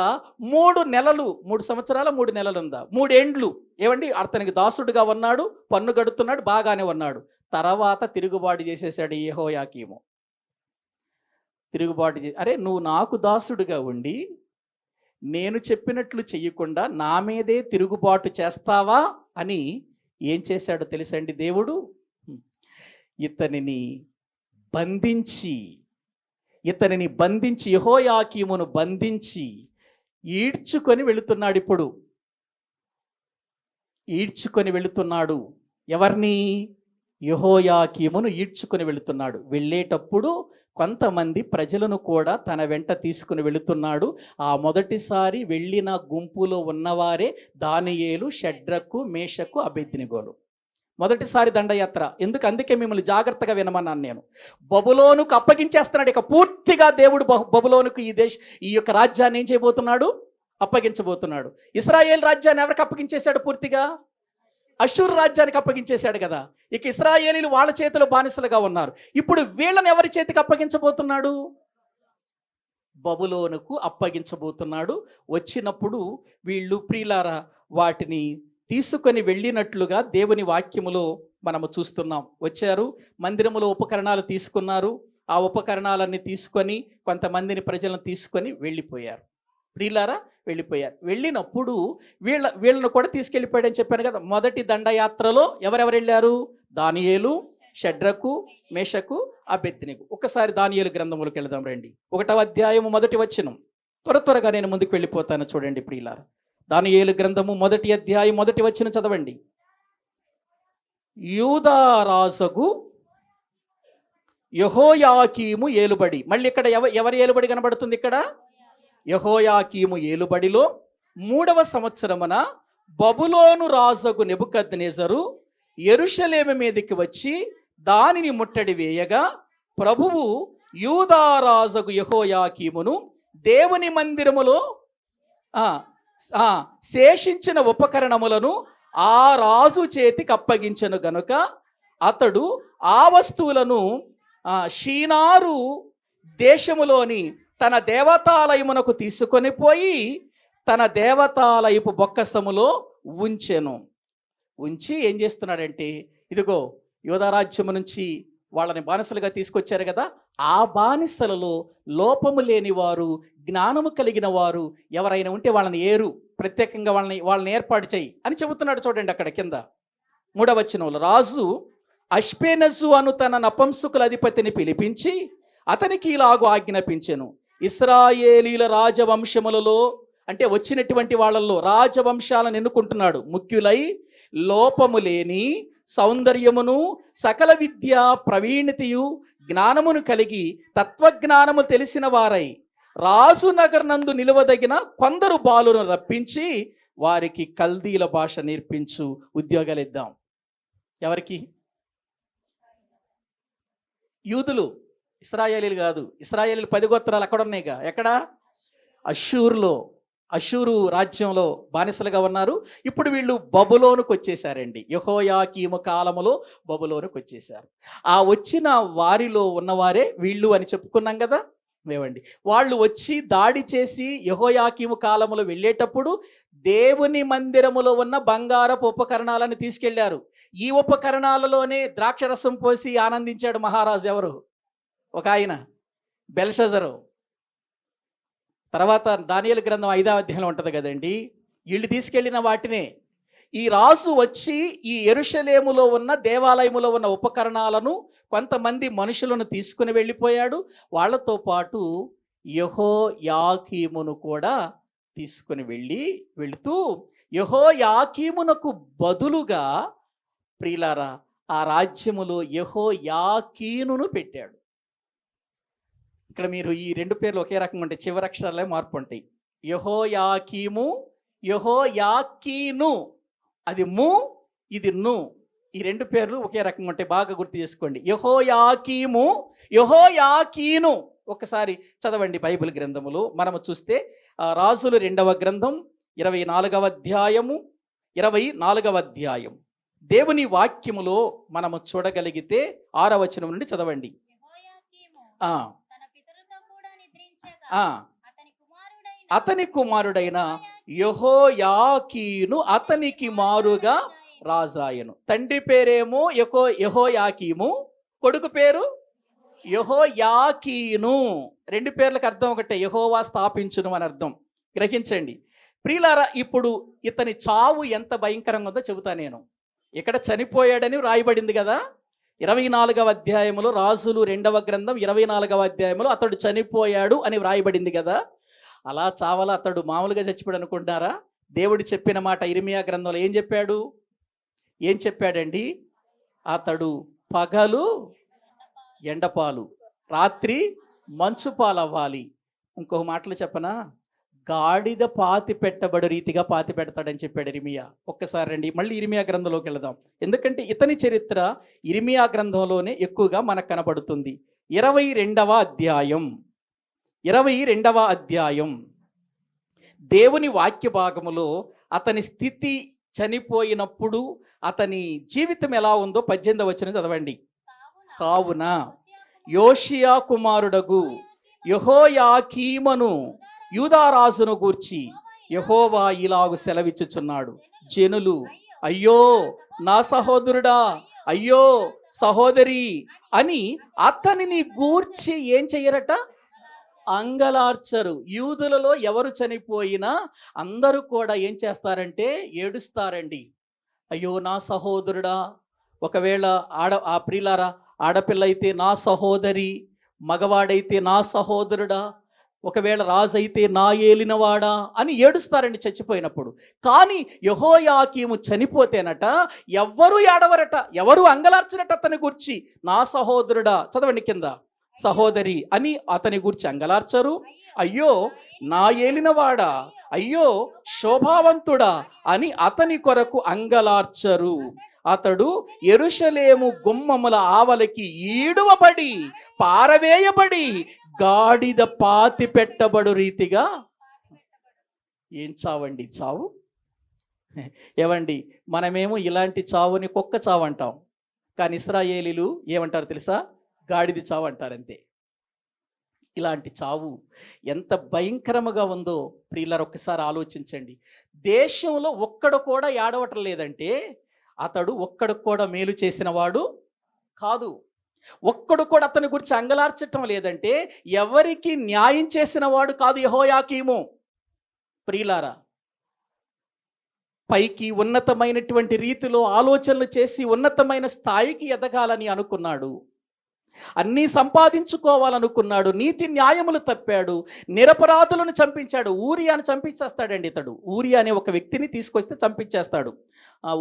3 నెలలు, 3 సంవత్సరాల 3 నెలలు ఉందా, 3 ఏండ్లు ఏమండి అతనికి దాసుడుగా ఉన్నాడు, పన్ను గడుతున్నాడు, బాగానే ఉన్నాడు. తర్వాత తిరుగుబాటు చేసేసాడు యెహోయాకీము. అరే నువ్వు నాకు దాసుడుగా ఉండి నేను చెప్పినట్లు చెయ్యకుండా నా మీదే తిరుగుబాటు చేస్తావా అని ఏం చేశాడో తెలుసండి దేవుడు? ఇతనిని బంధించి యెహోయాకీమును బంధించి ఈడ్చుకొని వెళుతున్నాడు. ఇప్పుడు ఈడ్చుకొని వెళుతున్నాడు. ఎవరిని? యెహోయాకీమును ఈడ్చుకొని వెళుతున్నాడు. వెళ్ళేటప్పుడు కొంతమంది ప్రజలను కూడా తన వెంట తీసుకుని వెళుతున్నాడు. ఆ మొదటిసారి వెళ్ళిన గుంపులో ఉన్నవారే దానియేలు, షడ్రకు, మేషకు, అబేద్నెగోలు. మొదటిసారి దండయాత్ర. అందుకే మిమ్మల్ని జాగ్రత్తగా వినమన్నాను నేను. బబులోనుకు అప్పగించేస్తున్నాడు. ఇక పూర్తిగా దేవుడు బబులోనుకు ఈ యొక్క రాజ్యాన్ని ఏం చేయబోతున్నాడు? అప్పగించబోతున్నాడు. ఇశ్రాయేల్ రాజ్యాన్ని ఎవరికి అప్పగించేశాడు? పూర్తిగా అష్షూరు రాజ్యానికి అప్పగించేశాడు కదా. ఇక ఇశ్రాయేలీలు వాళ్ళ చేతిలో బానిసలుగా ఉన్నారు. ఇప్పుడు వీళ్ళని ఎవరి చేతికి అప్పగించబోతున్నాడు? బబులోనుకు అప్పగించబోతున్నాడు. వచ్చినప్పుడు వీళ్ళు ప్రియులారా వాటిని తీసుకొని వెళ్ళినట్లుగా దేవుని వాక్యములో మనము చూస్తున్నాం. వచ్చారు, మందిరములో ఉపకరణాలు తీసుకున్నారు. ఆ ఉపకరణాలన్నీ తీసుకొని కొంతమందిని ప్రజలను తీసుకొని వెళ్ళిపోయారు. ప్రియులారా వెళ్ళిపోయారు. వెళ్ళినప్పుడు వీళ్ళను కూడా తీసుకెళ్ళిపోయాడని చెప్పాను కదా. మొదటి దండయాత్రలో ఎవరెవరు వెళ్ళారు? దానియేలు, షడ్రకు, మేషకు, అబేద్నెగో. ఒకసారి దానియేలు గ్రంథములకు వెళదాం రండి. 1వ అధ్యాయము 1వ వచనం. త్వరగా నేను ముందుకు వెళ్ళిపోతాను చూడండి ప్రియులారా. దానియేలు గ్రంథము 1వ అధ్యాయం 1వ వచనం చదవండి. యూదా రాజుకు యెహోయాకీము ఏలుబడి. మళ్ళీ ఇక్కడ ఎవరి ఏలుబడి కనబడుతుంది? ఇక్కడ యెహోయాకీము ఏలుబడిలో 3వ సంవత్సరమున బబులోను రాజుకు నెబుకద్నెజరు యెరూషలేము మీదకి వచ్చి దానిని ముట్టడి వేయగా ప్రభువు యూదా రాజుకు యెహోయాకీమును దేవుని మందిరములో శేషించిన ఉపకరణములను ఆ రాజు చేతికి అప్పగించెను గనుక అతడు ఆ వస్తువులను షీనారు దేశములోని తన దేవతాలయమునకు తీసుకొని పోయి తన దేవతాలయపు బొక్కసములో ఉంచి ఏం చేస్తున్నాడంటే, ఇదిగో యూదారాజ్యము నుంచి వాళ్ళని బానిసలుగా తీసుకొచ్చారు కదా, ఆ బానిసలలో లోపము లేని వారు, జ్ఞానము కలిగిన వారు ఎవరైనా ఉంటే వాళ్ళని ప్రత్యేకంగా వాళ్ళని ఏర్పాటు చేయి అని చెబుతున్నాడు. చూడండి అక్కడ కింద 3వ వచనంలో. రాజు అష్పెనజు అను తన నపుంసకుల అధిపతిని పిలిపించి అతనికి ఇలాగు ఆజ్ఞాపించెను. ఇశ్రాయేలీల రాజవంశములలో అంటే వచ్చినటువంటి వాళ్ళల్లో రాజవంశాలను ఎన్నుకుంటున్నాడు. ముఖ్యులై లోపము లేని సౌందర్యమును సకల విద్య ప్రవీణతయు జ్ఞానమును కలిగి తత్వజ్ఞానము తెలిసిన వారై రాజు నగరనందు నిలువదగిన కొందరు బాలును రప్పించి వారికి కల్దీల భాష నేర్పించు ఉద్యోగాలు ఇద్దాం. ఎవరికి? యూదులు, ఇశ్రాయేలీలు కాదు. ఇశ్రాయేలీలు 10 గోత్రాలు అక్కడ ఉన్నాయిగా. ఎక్కడ? అష్షూరు రాజ్యంలో బానిసలుగా ఉన్నారు. ఇప్పుడు వీళ్ళు బబులోనుకు వచ్చేసారండి. యెహోయాకీము కాలములో బబులోనుకు వచ్చేసారు. ఆ వచ్చిన వారిలో ఉన్నవారే వీళ్ళు అని చెప్పుకున్నాం కదా మేమండి. వాళ్ళు వచ్చి దాడి చేసి యెహోయాకీము కాలములో వెళ్ళేటప్పుడు దేవుని మందిరములో ఉన్న బంగారపు ఉపకరణాలను తీసుకెళ్లారు. ఈ ఉపకరణాలలోనే ద్రాక్షరసం పోసి ఆనందించాడు మహారాజు. ఎవరు? ఒక ఆయన, బెల్షజరు. తర్వాత దానియేలు గ్రంథం 5వ అధ్యాయంలో ఉంటుంది కదండి. వీళ్ళు తీసుకెళ్లిన వాటినే ఈ రాజు వచ్చి ఈ యెరూషలేములో ఉన్న దేవాలయములో ఉన్న ఉపకరణాలను కొంతమంది మనుషులను తీసుకుని వెళ్ళిపోయాడు. వాళ్ళతో పాటు యెహోయాకీమును కూడా తీసుకుని వెళుతూ యెహోయాకీమునకు బదులుగా ప్రియులారా ఆ రాజ్యములో యెహోయాకీనును పెట్టాడు. ఇక్కడ మీరు ఈ 2 పేర్లు ఒకే రకంగా ఉంటాయి, చివరి అక్షరాలే మార్పు ఉంటాయి. యెహోయాకీము, యెహోయాకీను. అది ము, ఇది ను. ఈ 2 పేర్లు ఒకే రకంగా ఉంటాయి, బాగా గుర్తు చేసుకోండి. యెహోయాకీము, యెహోయాకీను ఒకసారి చదవండి బైబిల్ గ్రంథములో మనము చూస్తే రాజులు 2వ గ్రంథం 24వ అధ్యాయము 24వ అధ్యాయం దేవుని వాక్యములో మనము చూడగలిగితే 6వ వచనం నుండి చదవండి. ఆ అతని కుమారుడైన యెహోయాకీను అతనికి మారుగా రాజాయను. తండ్రి పేరేమో యెహోయాకీము, కొడుకు పేరు యెహోయాకీను. 2 పేర్లకు అర్థం ఒకటే, యెహోవా స్థాపించును అని అర్థం. గ్రహించండి ప్రియులారా. ఇప్పుడు ఇతని చావు ఎంత భయంకరంగా ఉందో చెబుతా నేను. ఇక్కడ చనిపోయాడని రాయబడింది కదా 24వ అధ్యాయములో, రాజులు 2వ గ్రంథం 24వ అధ్యాయములో అతడు చనిపోయాడు అని వ్రాయబడింది కదా. అలా చావాలా? అతడు మామూలుగా చచ్చిపోయాడు అనుకుంటున్నారా? దేవుడు చెప్పిన మాట ఇర్మియా గ్రంథంలో ఏం చెప్పాడండి? అతడు పగలు ఎండపాలు, రాత్రి మంచు పాలు అవ్వాలి. ఇంకొక మాటలు చెప్పనా? గాడిద పాతి పెట్టబడు రీతిగా పాతి పెడతాడని చెప్పాడు ఇర్మియా. ఒక్కసారి రండి మళ్ళీ ఇర్మియా గ్రంథంలోకి వెళదాం. ఎందుకంటే ఇతని చరిత్ర ఇర్మియా గ్రంథంలోనే ఎక్కువగా మనకు కనబడుతుంది. 22వ అధ్యాయం దేవుని వాక్య భాగములో అతని స్థితి, చనిపోయినప్పుడు అతని జీవితం ఎలా ఉందో 18వ వచనం చదవండి. కావున యోషియా కుమారుడగు యెహోయాకీమును యూదారాజును గూర్చి యెహోవా ఇలాగు సెలవిచ్చుచున్నాడు, జనులు అయ్యో నా సహోదరుడా, అయ్యో సహోదరి అని అతనిని గూర్చి ఏం చెయ్యరట? అంగలార్చరు. యూదులలో ఎవరు చనిపోయినా అందరూ కూడా ఏం చేస్తారంటే ఏడుస్తారండి. అయ్యో నా సహోదరుడా, ఒకవేళ ప్రియులారా ఆడపిల్ల అయితే నా సహోదరి, మగవాడైతే నా సహోదరుడా, ఒకవేళ రాజు అయితే నా ఏలినవాడా అని ఏడుస్తారండి చచ్చిపోయినప్పుడు. కానీ యెహోయాకీము చనిపోతేనట ఎవ్వరూ ఏడవరట, ఎవరు అంగలార్చినట్టు అతని గురించి. నా సహోదరుడా, చదవండి కింద, సహోదరి అని అతని గురించి అంగలార్చరు. అయ్యో నా ఏలినవాడా, అయ్యో శోభావంతుడా అని అతని కొరకు అంగలార్చరు. అతడు యెరూషలేము గుమ్మముల ఆవలికి ఈడువబడి పారవేయబడి గాడిద పాతి పెట్టబడు రీతిగా. ఏం చావండి చావు! ఏవండి, మనమేమో ఇలాంటి చావుని కుక్క చావు అంటాం, కానీ ఇశ్రాయేలీలు ఏమంటారు తెలుసా? గాడిద చావు అంటారంతే. ఇలాంటి చావు ఎంత భయంకరముగా ఉందో ప్రియులారా ఒక్కసారి ఆలోచించండి. దేశంలో ఒక్కడు కూడా ఏడవటం లేదంటే అతడు ఒక్కడు కూడా మేలు చేసిన వాడు కాదు. ఒక్కడు కూడా అతని గురించి అంగలార్చటం లేదంటే ఎవరికి న్యాయం చేసిన వాడు కాదు యెహోయాకీము. ప్రియులారా, పైకి ఉన్నతమైనటువంటి రీతిలో ఆలోచనలు చేసి ఉన్నతమైన స్థాయికి ఎదగాలని అనుకున్నాడు, అన్నీ సంపాదించుకోవాలనుకున్నాడు, నీతి న్యాయములు తప్పాడు, నిరపరాధులను చంపించాడు. ఊరియాను చంపించేస్తాడండి ఇతడు. ఊరియా అనే ఒక వ్యక్తిని తీసుకొస్తే చంపించేస్తాడు.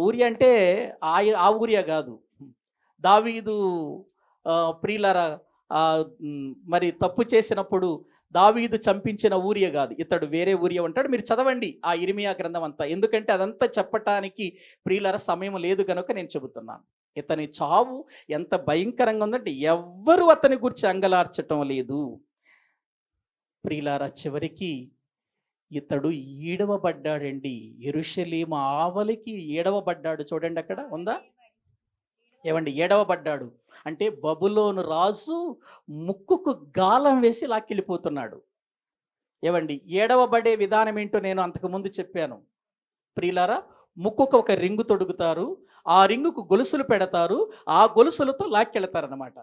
ఊరియా అంటే ఆ ఊరియా కాదు, దావీదు ప్రియులారా మరి తప్పు చేసినప్పుడు దావీదు చంపించిన ఊరియా కాదు, ఇతడు వేరే ఊరియా ఉంటాడు. మీరు చదవండి ఆ ఇర్మియా గ్రంథం అంతా, ఎందుకంటే అదంతా చెప్పటానికి ప్రియులారా సమయం లేదు కనుక నేను చెబుతున్నాను. ఇతని చావు ఎంత భయంకరంగా ఉందంటే ఎవ్వరు అతని గురించి అంగలార్చటం లేదు. ప్రియులారా, చివరికి ఇతడు ఈడవబడ్డాడండి. యెరూషలేము ఆవలికి ఈడవబడ్డాడు. చూడండి అక్కడ ఉందా? ఏమండి, ఏడవబడ్డాడు అంటే బబులోను రాజు ముక్కుకు గాలం వేసి లాక్కెళ్ళిపోతున్నాడు. ఏమండి, ఏడవబడే విధానం ఏంటో నేను అంతకుముందు చెప్పాను. ప్రియులారా, ముక్కుకు ఒక రింగు తొడుగుతారు, ఆ రింగుకు గొలుసులు పెడతారు, ఆ గొలుసులతో లాక్కెళ్తారన్నమాట.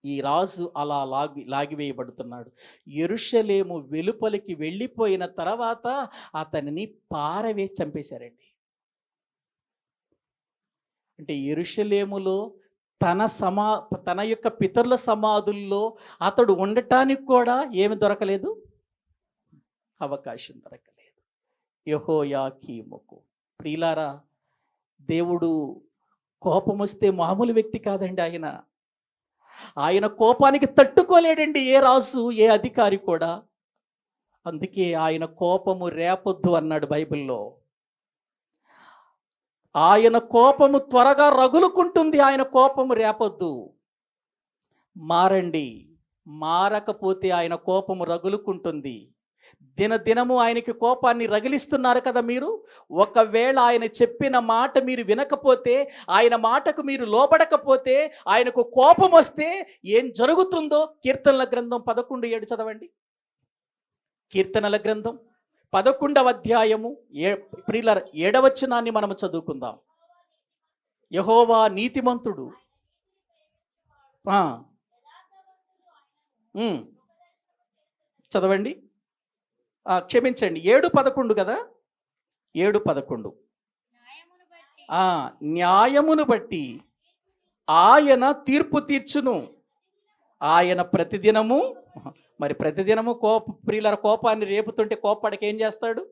ఈ రాజు అలా లాగివేయబడుతున్నాడు. యెరూషలేము వెలుపలికి వెళ్ళిపోయిన తర్వాత అతనిని పారవేసి చంపేశారండి. అంటే యెరూషలేములో తన యొక్క పితరుల సమాధుల్లో అతడు ఉండటానికి కూడా ఏమి దొరకలేదు, అవకాశం దొరకలేదు. యెహోయాకీముకు ప్రియులారా, దేవుడు కోపం వస్తే మామూలు వ్యక్తి కాదండి. ఆయన కోపానికి తట్టుకోలేడండి ఏ రాజు, ఏ అధికారి కూడా. అందుకే ఆయన కోపము రేపొద్దు అన్నాడు బైబిల్లో. ఆయన కోపము త్వరగా రగులుకుంటుంది, ఆయన కోపము రేపొద్దు. మారండి, మారకపోతే ఆయన కోపము రగులుకుంటుంది. దినదినము ఆయనకి కోపాన్ని రగిలిస్తున్నారు కదా మీరు. ఒకవేళ ఆయన చెప్పిన మాట మీరు వినకపోతే, ఆయన మాటకు మీరు లోబడకపోతే, ఆయనకు కోపం వస్తే ఏం జరుగుతుందో కీర్తనల గ్రంథం 11:7 చదవండి. కీర్తనల గ్రంథం 11వ అధ్యాయము ప్రియులారా 7వ వచనాన్ని మనము చదువుకుందాం. యెహోవా నీతిమంతుడు. చదవండి. క్షమించండి, 7:11 కదా, 7:11. న్యాయమును బట్టి ఆయన తీర్పు తీర్చును. ఆయన ప్రతిదినము, మరి ప్రతిదినము ప్రియుల కోపాన్ని రేపుతుంటే కోపాడికి ఏం చేస్తాడు?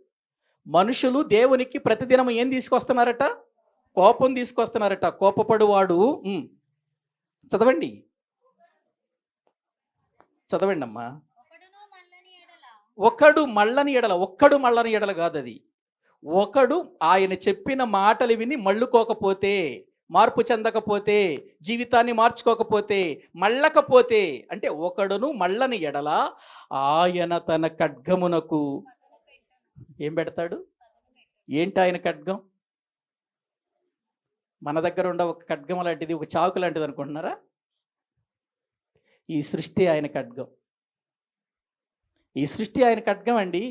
మనుషులు దేవునికి ప్రతిదినము ఏం తీసుకొస్తున్నారట? కోపం తీసుకొస్తున్నారట. కోపపడువాడు చదవండి అమ్మా. ఒక్కడు మళ్ళని ఎడల కాదు అది. ఒకడు ఆయన చెప్పిన మాటలు విని మళ్ళుకోకపోతే, మార్పు చెందకపోతే, జీవితాన్ని మార్చుకోకపోతే, మళ్ళకపోతే, అంటే ఒకడును మళ్ళని ఎడల ఆయన తన ఖడ్గమునకు ఏం పెడతాడు? ఏంటి ఆయన ఖడ్గం? మన దగ్గర ఉండే ఒక ఖడ్గం లాంటిది, ఒక చాకు లాంటిది అనుకుంటున్నారా? ఈ సృష్టి ఆయన ఖడ్గం. ఈ సృష్టి ఆయన ఖడ్గం అండి.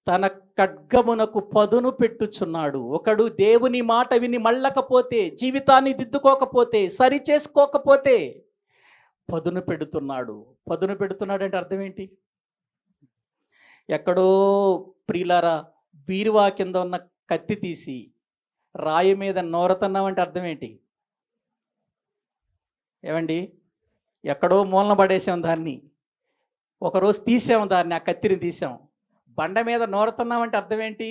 తన ఖడ్గమునకు పదును పెట్టుచున్నాడు. ఒకడు దేవుని మాట విని మళ్ళకపోతే, జీవితాన్ని దిద్దుకోకపోతే, సరి చేసుకోకపోతే పదును పెడుతున్నాడు. పదును పెడుతున్నాడు అంటే అర్థం ఏంటి? ఎక్కడో ప్రియులారా బీరువా కింద ఉన్న కత్తి తీసి రాయి మీద నోరతున్నామంటే అర్థం ఏంటి? ఏమండి, ఎక్కడో మూలన పడేసాం దాన్ని, ఒకరోజు తీసాము దాన్ని, ఆ కత్తిని తీసాం. బండ మీద నోరుతున్నామంటే అర్థం ఏంటి?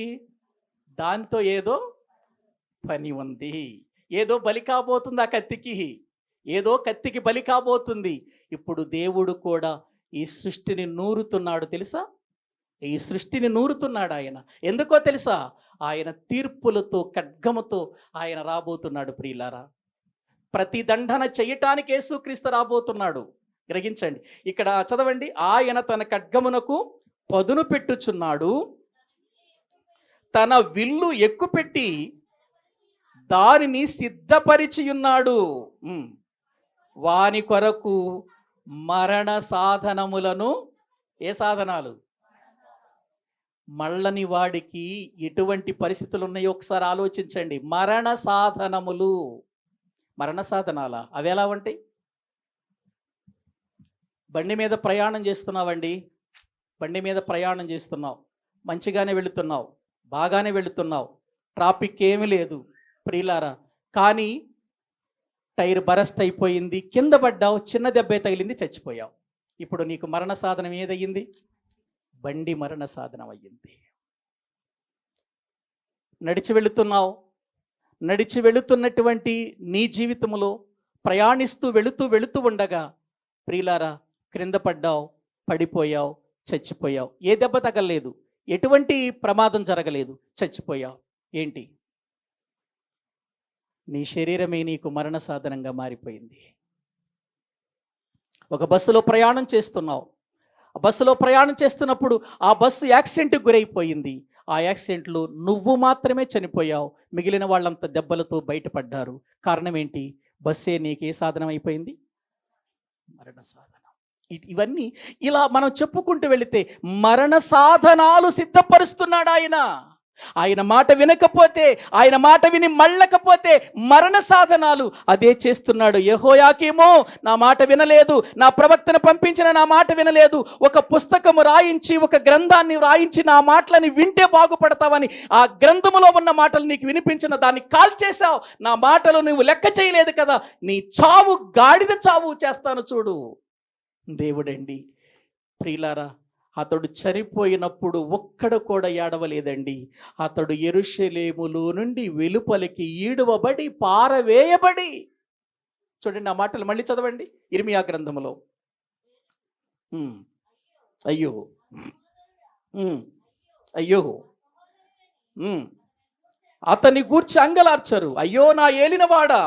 దాంతో ఏదో పని ఉంది, ఏదో బలి కాబోతుంది. ఆ కత్తికి ఏదో కత్తికి బలి కాబోతుంది. ఇప్పుడు దేవుడు కూడా ఈ సృష్టిని నూరుతున్నాడు తెలుసా? ఈ సృష్టిని నూరుతున్నాడు ఆయన. ఎందుకో తెలుసా? ఆయన తీర్పులతో, ఖడ్గముతో ఆయన రాబోతున్నాడు. ప్రియులారా, ప్రతి దండన చేయటానికి యేసుక్రీస్తు రాబోతున్నాడు. గ్రహించండి. ఇక్కడ చదవండి. ఆయన తన ఖడ్గమునకు పదును పెట్టుచున్నాడు, తన విల్లు ఎక్కుపెట్టి దానిని సిద్ధపరిచి ఉన్నాడు. వాని కొరకు మరణ సాధనములను, ఏ సాధనాలు? మళ్ళని వాడికి ఎటువంటి పరిస్థితులు ఉన్నాయో ఒకసారి ఆలోచించండి. మరణ సాధనములు. మరణ సాధనాలా? అవి ఎలా ఉంటాయి? బండి మీద ప్రయాణం చేస్తున్నావండి, బండి మీద ప్రయాణం చేస్తున్నావు, మంచిగానే వెళుతున్నావు, బాగానే వెళుతున్నావు, ట్రాఫిక్ ఏమీ లేదు ప్రియులారా. కానీ టైర్ బరస్ట్ అయిపోయింది, కింద పడ్డావు, చిన్న దెబ్బే తగిలింది, చచ్చిపోయావు. ఇప్పుడు నీకు మరణ సాధనం ఏదయ్యింది? బండి మరణ సాధనం అయ్యింది. నడిచి వెళుతున్నటువంటి నీ జీవితంలో ప్రయాణిస్తూ వెళుతూ ఉండగా ప్రియులారా క్రింద పడ్డావు, పడిపోయావు, చచ్చిపోయావు. ఏ దెబ్బ తగలలేదు, ఎటువంటి ప్రమాదం జరగలేదు, చచ్చిపోయావు. ఏంటి? నీ శరీరమే నీకు మరణ సాధనంగా మారిపోయింది. ఒక బస్సులో ప్రయాణం చేస్తున్నావు. ఆ బస్సులో ప్రయాణం చేస్తున్నప్పుడు ఆ బస్సు యాక్సిడెంట్కి గురైపోయింది. ఆ యాక్సిడెంట్లో నువ్వు మాత్రమే చనిపోయావు, మిగిలిన వాళ్ళంతా దెబ్బలతో బయటపడ్డారు. కారణం ఏంటి? బస్సే నీకు ఏ సాధనం అయిపోయింది? మరణ సాధనం. ఇవన్నీ ఇలా మనం చెప్పుకుంటూ వెళితే మరణ సాధనాలు సిద్ధపరుస్తున్నాడు ఆయన. ఆయన మాట వినకపోతే, ఆయన మాట విని మళ్ళకపోతే మరణ సాధనాలు అదే చేస్తున్నాడు. యెహోయాకీము నా మాట వినలేదు, నా ప్రవక్తను పంపించిన నా మాట వినలేదు, ఒక పుస్తకము రాయించి, ఒక గ్రంథాన్ని రాయించి నా మాటలని వింటే బాగుపడతావని ఆ గ్రంథములో ఉన్న మాటలు నీకు వినిపించిన దాన్ని కాల్చేశావు. నా మాటలు నువ్వు లెక్క చేయలేదు కదా, నీ చావు గాడిద చావు చేస్తాను చూడు. దేవుడండి ప్రియులారా, అతడు చనిపోయినప్పుడు ఒక్కడ కూడా ఏడవలేదండి. అతడు యెరూషలేములో నుండి వెలుపలికి ఈడువబడి పారవేయబడి, చూడండి ఆ మాటలు మళ్ళీ చదవండి ఇర్మియా గ్రంథములో. అయ్యో అయ్యో అతన్ని గూర్చి అంగలార్చరు. అయ్యో నా ఏలినవాడా,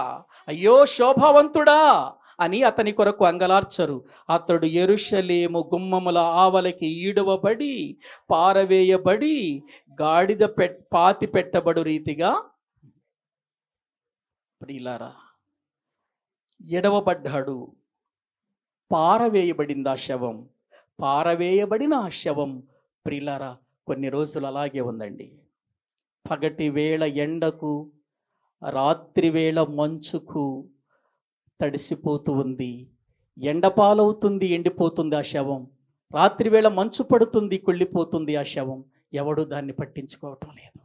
అయ్యో శోభావంతుడా అని అతని కొరకు అంగలార్చరు. అతడు యెరూషలేము గుమ్మముల ఆవలకి ఈడవబడి పారవేయబడి గాడిద పాతి పెట్టబడు రీతిగా. ప్రియులారా, ఎడవబడ్డాడు, పారవేయబడింది ఆ శవం. పారవేయబడిన ఆ శవం ప్రియులారా కొన్ని రోజులు అలాగే ఉందండి. పగటి వేళ ఎండకు, రాత్రి వేళ మంచుకు తడిసిపోతూ ఉంది. ఎండపాలవుతుంది, ఎండిపోతుంది ఆ శవం. రాత్రి వేళ మంచు పడుతుంది, కుళ్ళిపోతుంది ఆ శవం. ఎవడు దాన్ని పట్టించుకోవటం లేదు.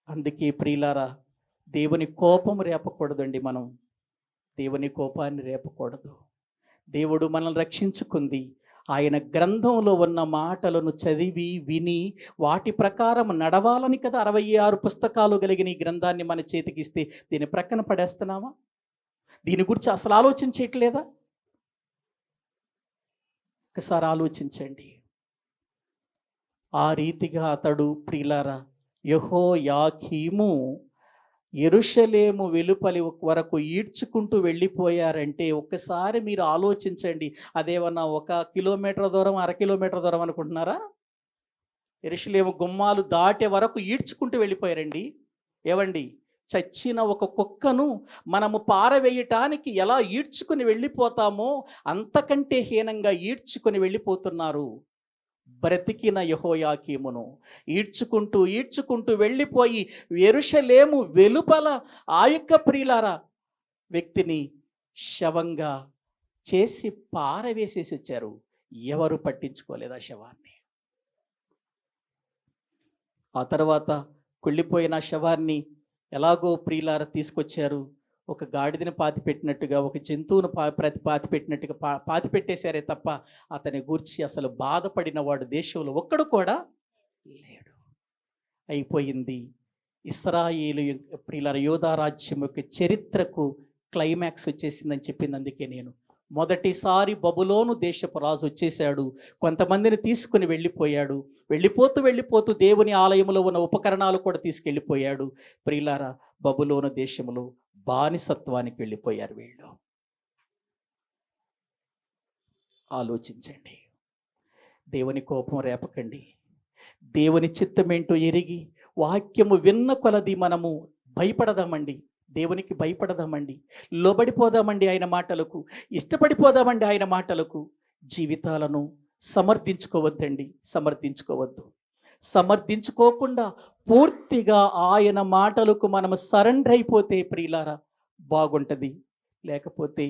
అందుకే ప్రియులారా, దేవుని కోపం రేపకూడదండి. మనం దేవుని కోపాన్ని రేపకూడదు. దేవుడు మనల్ని రక్షించుకుంది ఆయన గ్రంథంలో ఉన్న మాటలను చదివి విని వాటి ప్రకారం నడవాలని కదా 66 పుస్తకాలు కలిగిన ఈ గ్రంథాన్ని మన చేతికిస్తే దీన్ని ప్రక్కన పడేస్తున్నామా? దీని గురించి అసలు ఆలోచించట్లేదా? ఒకసారి ఆలోచించండి. ఆ రీతిగా అతడు ప్రియులారా యెహోయాకీము యెరూషలేము వెలుపలి వరకు ఈడ్చుకుంటూ వెళ్ళిపోయారంటే ఒక్కసారి మీరు ఆలోచించండి. అదేమన్నా 1 కిలోమీటర్ దూరం, 1/2 కిలోమీటర్ దూరం అనుకుంటున్నారా? యెరూషలేము గుమ్మాలు దాటే వరకు ఈడ్చుకుంటూ వెళ్ళిపోయారండి. ఏవండి, చచ్చిన ఒక కుక్కను మనము పారవేయటానికి ఎలా ఈడ్చుకుని వెళ్ళిపోతామో అంతకంటే హీనంగా ఈడ్చుకుని వెళ్ళిపోతున్నారు బ్రతికిన యెహోయాకీమును. ఈడ్చుకుంటూ ఈడ్చుకుంటూ వెళ్ళిపోయి యెరూషలేము వెలుపల ఆ యొక్క ప్రియులారా వ్యక్తిని శవంగా చేసి పారవేసేసి వచ్చారు. ఎవరు పట్టించుకోలేదు ఆ శవాన్ని. ఆ తర్వాత కుళ్ళిపోయిన శవాన్ని ఎలాగో ప్రియులారా తీసుకొచ్చారు. ఒక గాడిదని పాతిపెట్టినట్టుగా, ఒక జంతువును పాతిపెట్టినట్టుగా పాతిపెట్టేశారే తప్ప అతని గూర్చి అసలు బాధపడిన వాడు దేశంలో ఒక్కడు కూడా లేడు. అయిపోయింది. ఇశ్రాయేలు ప్రియులారా యోధా రాజ్యం యొక్క చరిత్రకు క్లైమాక్స్ వచ్చేసిందని చెప్పింది. అందుకే నేను మొదటిసారి బబులోను దేశపు రాజు వచ్చేసాడు. కొంతమందిని తీసుకుని వెళ్ళిపోయాడు. వెళ్ళిపోతూ దేవుని ఆలయంలో ఉన్న ఉపకరణాలు కూడా తీసుకెళ్ళిపోయాడు. ప్రియులారా బబులోను దేశంలో బానిసత్వానికి వెళ్ళిపోయారు వీళ్ళు. ఆలోచించండి. దేవుని కోపం రేపకండి. దేవుని చిత్తమేంటో ఎరిగి వాక్యము విన్న కొలది మనము భయపడదామండి. దేవునికి భయపడదామండి. లోబడిపోదామండి ఆయన మాటలకు. ఇష్టపడిపోదామండి ఆయన మాటలకు. జీవితాలను సమర్థించుకోవద్దండి. సమర్థించుకోకుండా పూర్తిగా ఆయన మాటలకు మనము సరెండర్ అయిపోతే ప్రియులారా బాగుంటుంది. లేకపోతే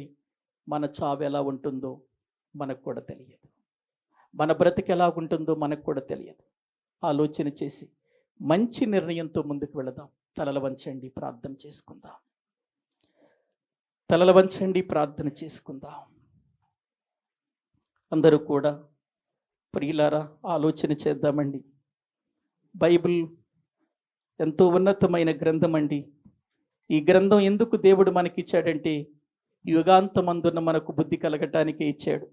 మన చావు ఎలా ఉంటుందో మనకు కూడా తెలియదు. మన బ్రతికి ఎలా ఉంటుందో మనకు కూడా తెలియదు. ఆలోచన చేసి మంచి నిర్ణయంతో ముందుకు వెళదాం. తలలు వంచండి, ప్రార్థన చేసుకుందాం. తలలు వంచండి, ప్రార్థన చేసుకుందాం. అందరూ కూడా ప్రియులారా ఆలోచన చేద్దామండి. బైబిల్ ఎంతో ఉన్నతమైన గ్రంథం అండి. ఈ గ్రంథం ఎందుకు దేవుడు మనకి ఇచ్చాడంటే యుగాంతమందున్న మనకు బుద్ధి కలగటానికే ఇచ్చాడు.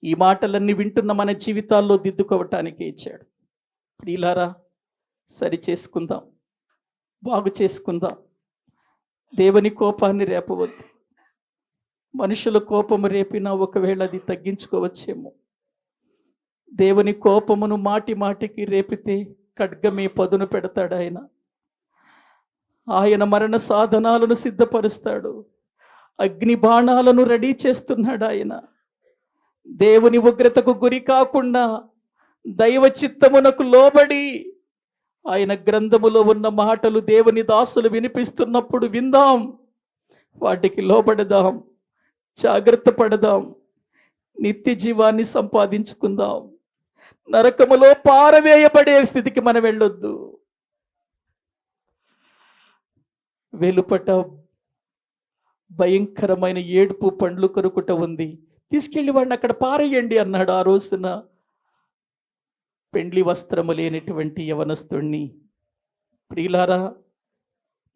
ఈ మాటలన్నీ వింటున్న మన జీవితాల్లో దిద్దుకోవటానికే ఇచ్చాడు. ప్రియులారా సరి చేసుకుందాం, బాగు చేసుకుందాం. దేవుని కోపాన్ని రేపవద్దు. మనుషుల కోపము రేపినా ఒకవేళ అది తగ్గించుకోవచ్చేమో. దేవుని కోపమును మాటి మాటికి రేపితే ఖడ్గమే పదును పెడతాడు ఆయన. ఆయన మరణ సాధనాలను సిద్ధపరుస్తాడు. అగ్ని బాణాలను రెడీ చేస్తున్నాడు ఆయన. దేవుని ఉగ్రతకు గురి కాకుండా దైవ చిత్తమునకు లోబడి ఆయన గ్రంథములో ఉన్న మాటలు దేవుని దాసులు వినిపిస్తున్నప్పుడు విందాం, వాటికి లోబడదాం, జాగ్రత్త పడదాం, నిత్య జీవాన్ని సంపాదించుకుందాం. నరకములో పారవేయబడే స్థితికి మనం వెళ్ళొద్దు. వెలుపట భయంకరమైన ఏడుపు పండ్లు కొరుకుట ఉంది, తీసుకెళ్ళి వాడిని అక్కడ పారేయండి అన్నాడు ఆ రోజున పెండ్లి వస్త్రము లేనటువంటి యవనస్తుణ్ణి. ప్రియులారా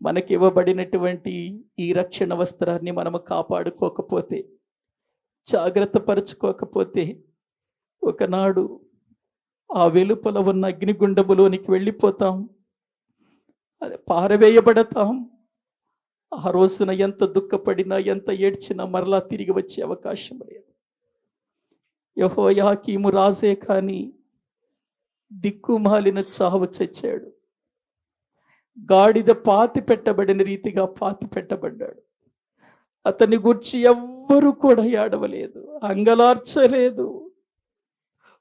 మనకి ఇవ్వబడినటువంటి ఈ రక్షణ వస్త్రాన్ని మనము కాపాడుకోకపోతే, జాగ్రత్త పరుచుకోకపోతే ఒకనాడు ఆ వెలుపల ఉన్న అగ్నిగుండములోనికి వెళ్ళిపోతాం, పారవేయబడతాం. ఆ రోజున ఎంత దుఃఖపడినా, ఎంత ఏడ్చినా మరలా తిరిగి వచ్చే అవకాశం లేదు. యెహోయాకీము రాజే కానీ దిక్కుమాలిన చావు చచ్చాడు. గాడిద పాతి పెట్టబడిన రీతిగా పాతి పెట్టబడ్డాడు. అతన్ని గూర్చి ఎవ్వరూ కూడా ఏడవలేదు, అంగలార్చలేదు.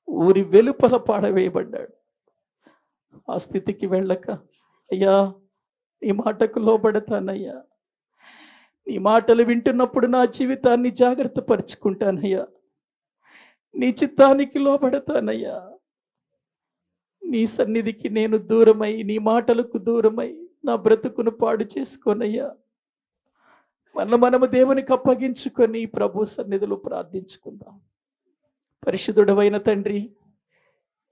ఊరి వెలుపల పాడవేయబడ్డాడు. ఆ స్థితికి వెళ్ళక, అయ్యా నీ మాటకు లోబడతానయ్యా, నీ మాటలు వింటున్నప్పుడు నా జీవితాన్ని జాగ్రత్త పరుచుకుంటానయ్యా, నీ చిత్తానికి లోబడతానయ్యా, నీ సన్నిధికి నేను దూరమై, నీ మాటలకు దూరమై నా బ్రతుకును పాడు చేసుకోనయ్యా, మనము దేవునికి అప్పగించుకొని ప్రభు సన్నిధిలో ప్రార్థించుకుందాం. పరిశుద్ధుడవైన తండ్రి,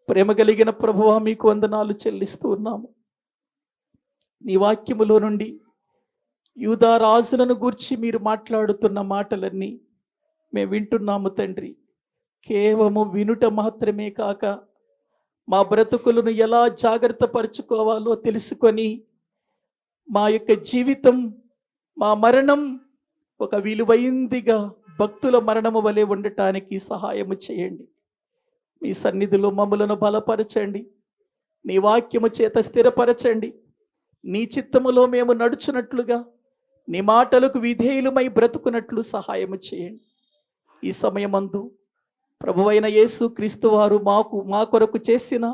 ప్రేమ కలిగిన ప్రభువా, మీకు వందనాలు చెల్లిస్తూ ఉన్నాము. నీ వాక్యములో నుండి యూదా రాజులను గూర్చి మీరు మాట్లాడుతున్న మాటలన్నీ మేము వింటున్నాము తండ్రి. కేవలము వినుట మాత్రమే కాక మా బ్రతుకులను ఎలా జాగ్రత్త పరుచుకోవాలో తెలుసుకొని మా యొక్క జీవితం, మా మరణం ఒక విలువైందిగా భక్తుల మరణము వలె ఉండటానికి సహాయము చేయండి. మీ సన్నిధిలో మమ్మలను బలపరచండి, నీ వాక్యము చేత స్థిరపరచండి. నీ చిత్తములో మేము నడుచున్నట్లుగా, నీ మాటలకు విధేయులమై బ్రతుకున్నట్లు సహాయము చేయండి. ఈ సమయమందు ప్రభువైన యేసు క్రీస్తు వారు మా కొరకు చేసిన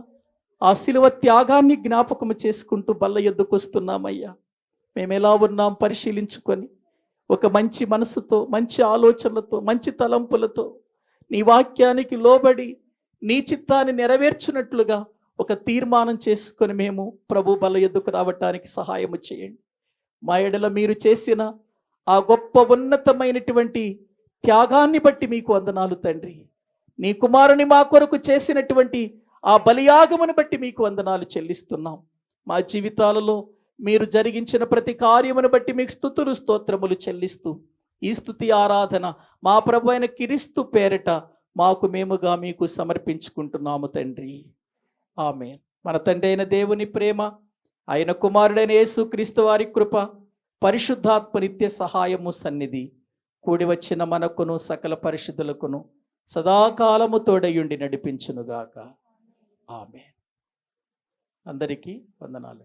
ఆ శిలువ త్యాగాన్ని జ్ఞాపకము చేసుకుంటూ బల్ల యొద్దకు వస్తున్నామయ్యా. మేము ఎలా ఉన్నాం పరిశీలించుకొని ఒక మంచి మనసుతో, మంచి ఆలోచనలతో, మంచి తలంపులతో నీ వాక్యానికి లోబడి నీ చిత్తాన్ని నెరవేర్చినట్లుగా ఒక తీర్మానం చేసుకొని మేము ప్రభు బల్ల యొద్దకు రావటానికి సహాయము చేయండి. మా ఎడల మీరు చేసిన ఆ గొప్ప ఉన్నతమైనటువంటి త్యాగాన్ని బట్టి మీకు వందనాలు తండ్రి. నీ కుమారుని మా కొరకు చేసినటువంటి ఆ బలియాగమును బట్టి మీకు వందనాలు చెల్లిస్తున్నాం. మా జీవితాలలో మీరు జరిగించిన ప్రతి కార్యమును బట్టి మీకు స్తుతులు స్తోత్రములు చెల్లిస్తూ ఈ స్తుతి ఆరాధన మా ప్రభు అయిన క్రీస్తు పేరట మాకు మేముగా మీకు సమర్పించుకుంటున్నాము తండ్రి. ఆమేన్. మన తండ్రి అయిన దేవుని ప్రేమ, ఆయన కుమారుడైన యేసు క్రీస్తు వారి కృప, పరిశుద్ధాత్మ నిత్య సహాయము సన్నిధి కూడి వచ్చిన మనకును సకల పరిశుద్ధులకును సదాకాలము తోడయుండి నడిపించునుగాక. ఆమేన్. అందరికీ వందనాలు.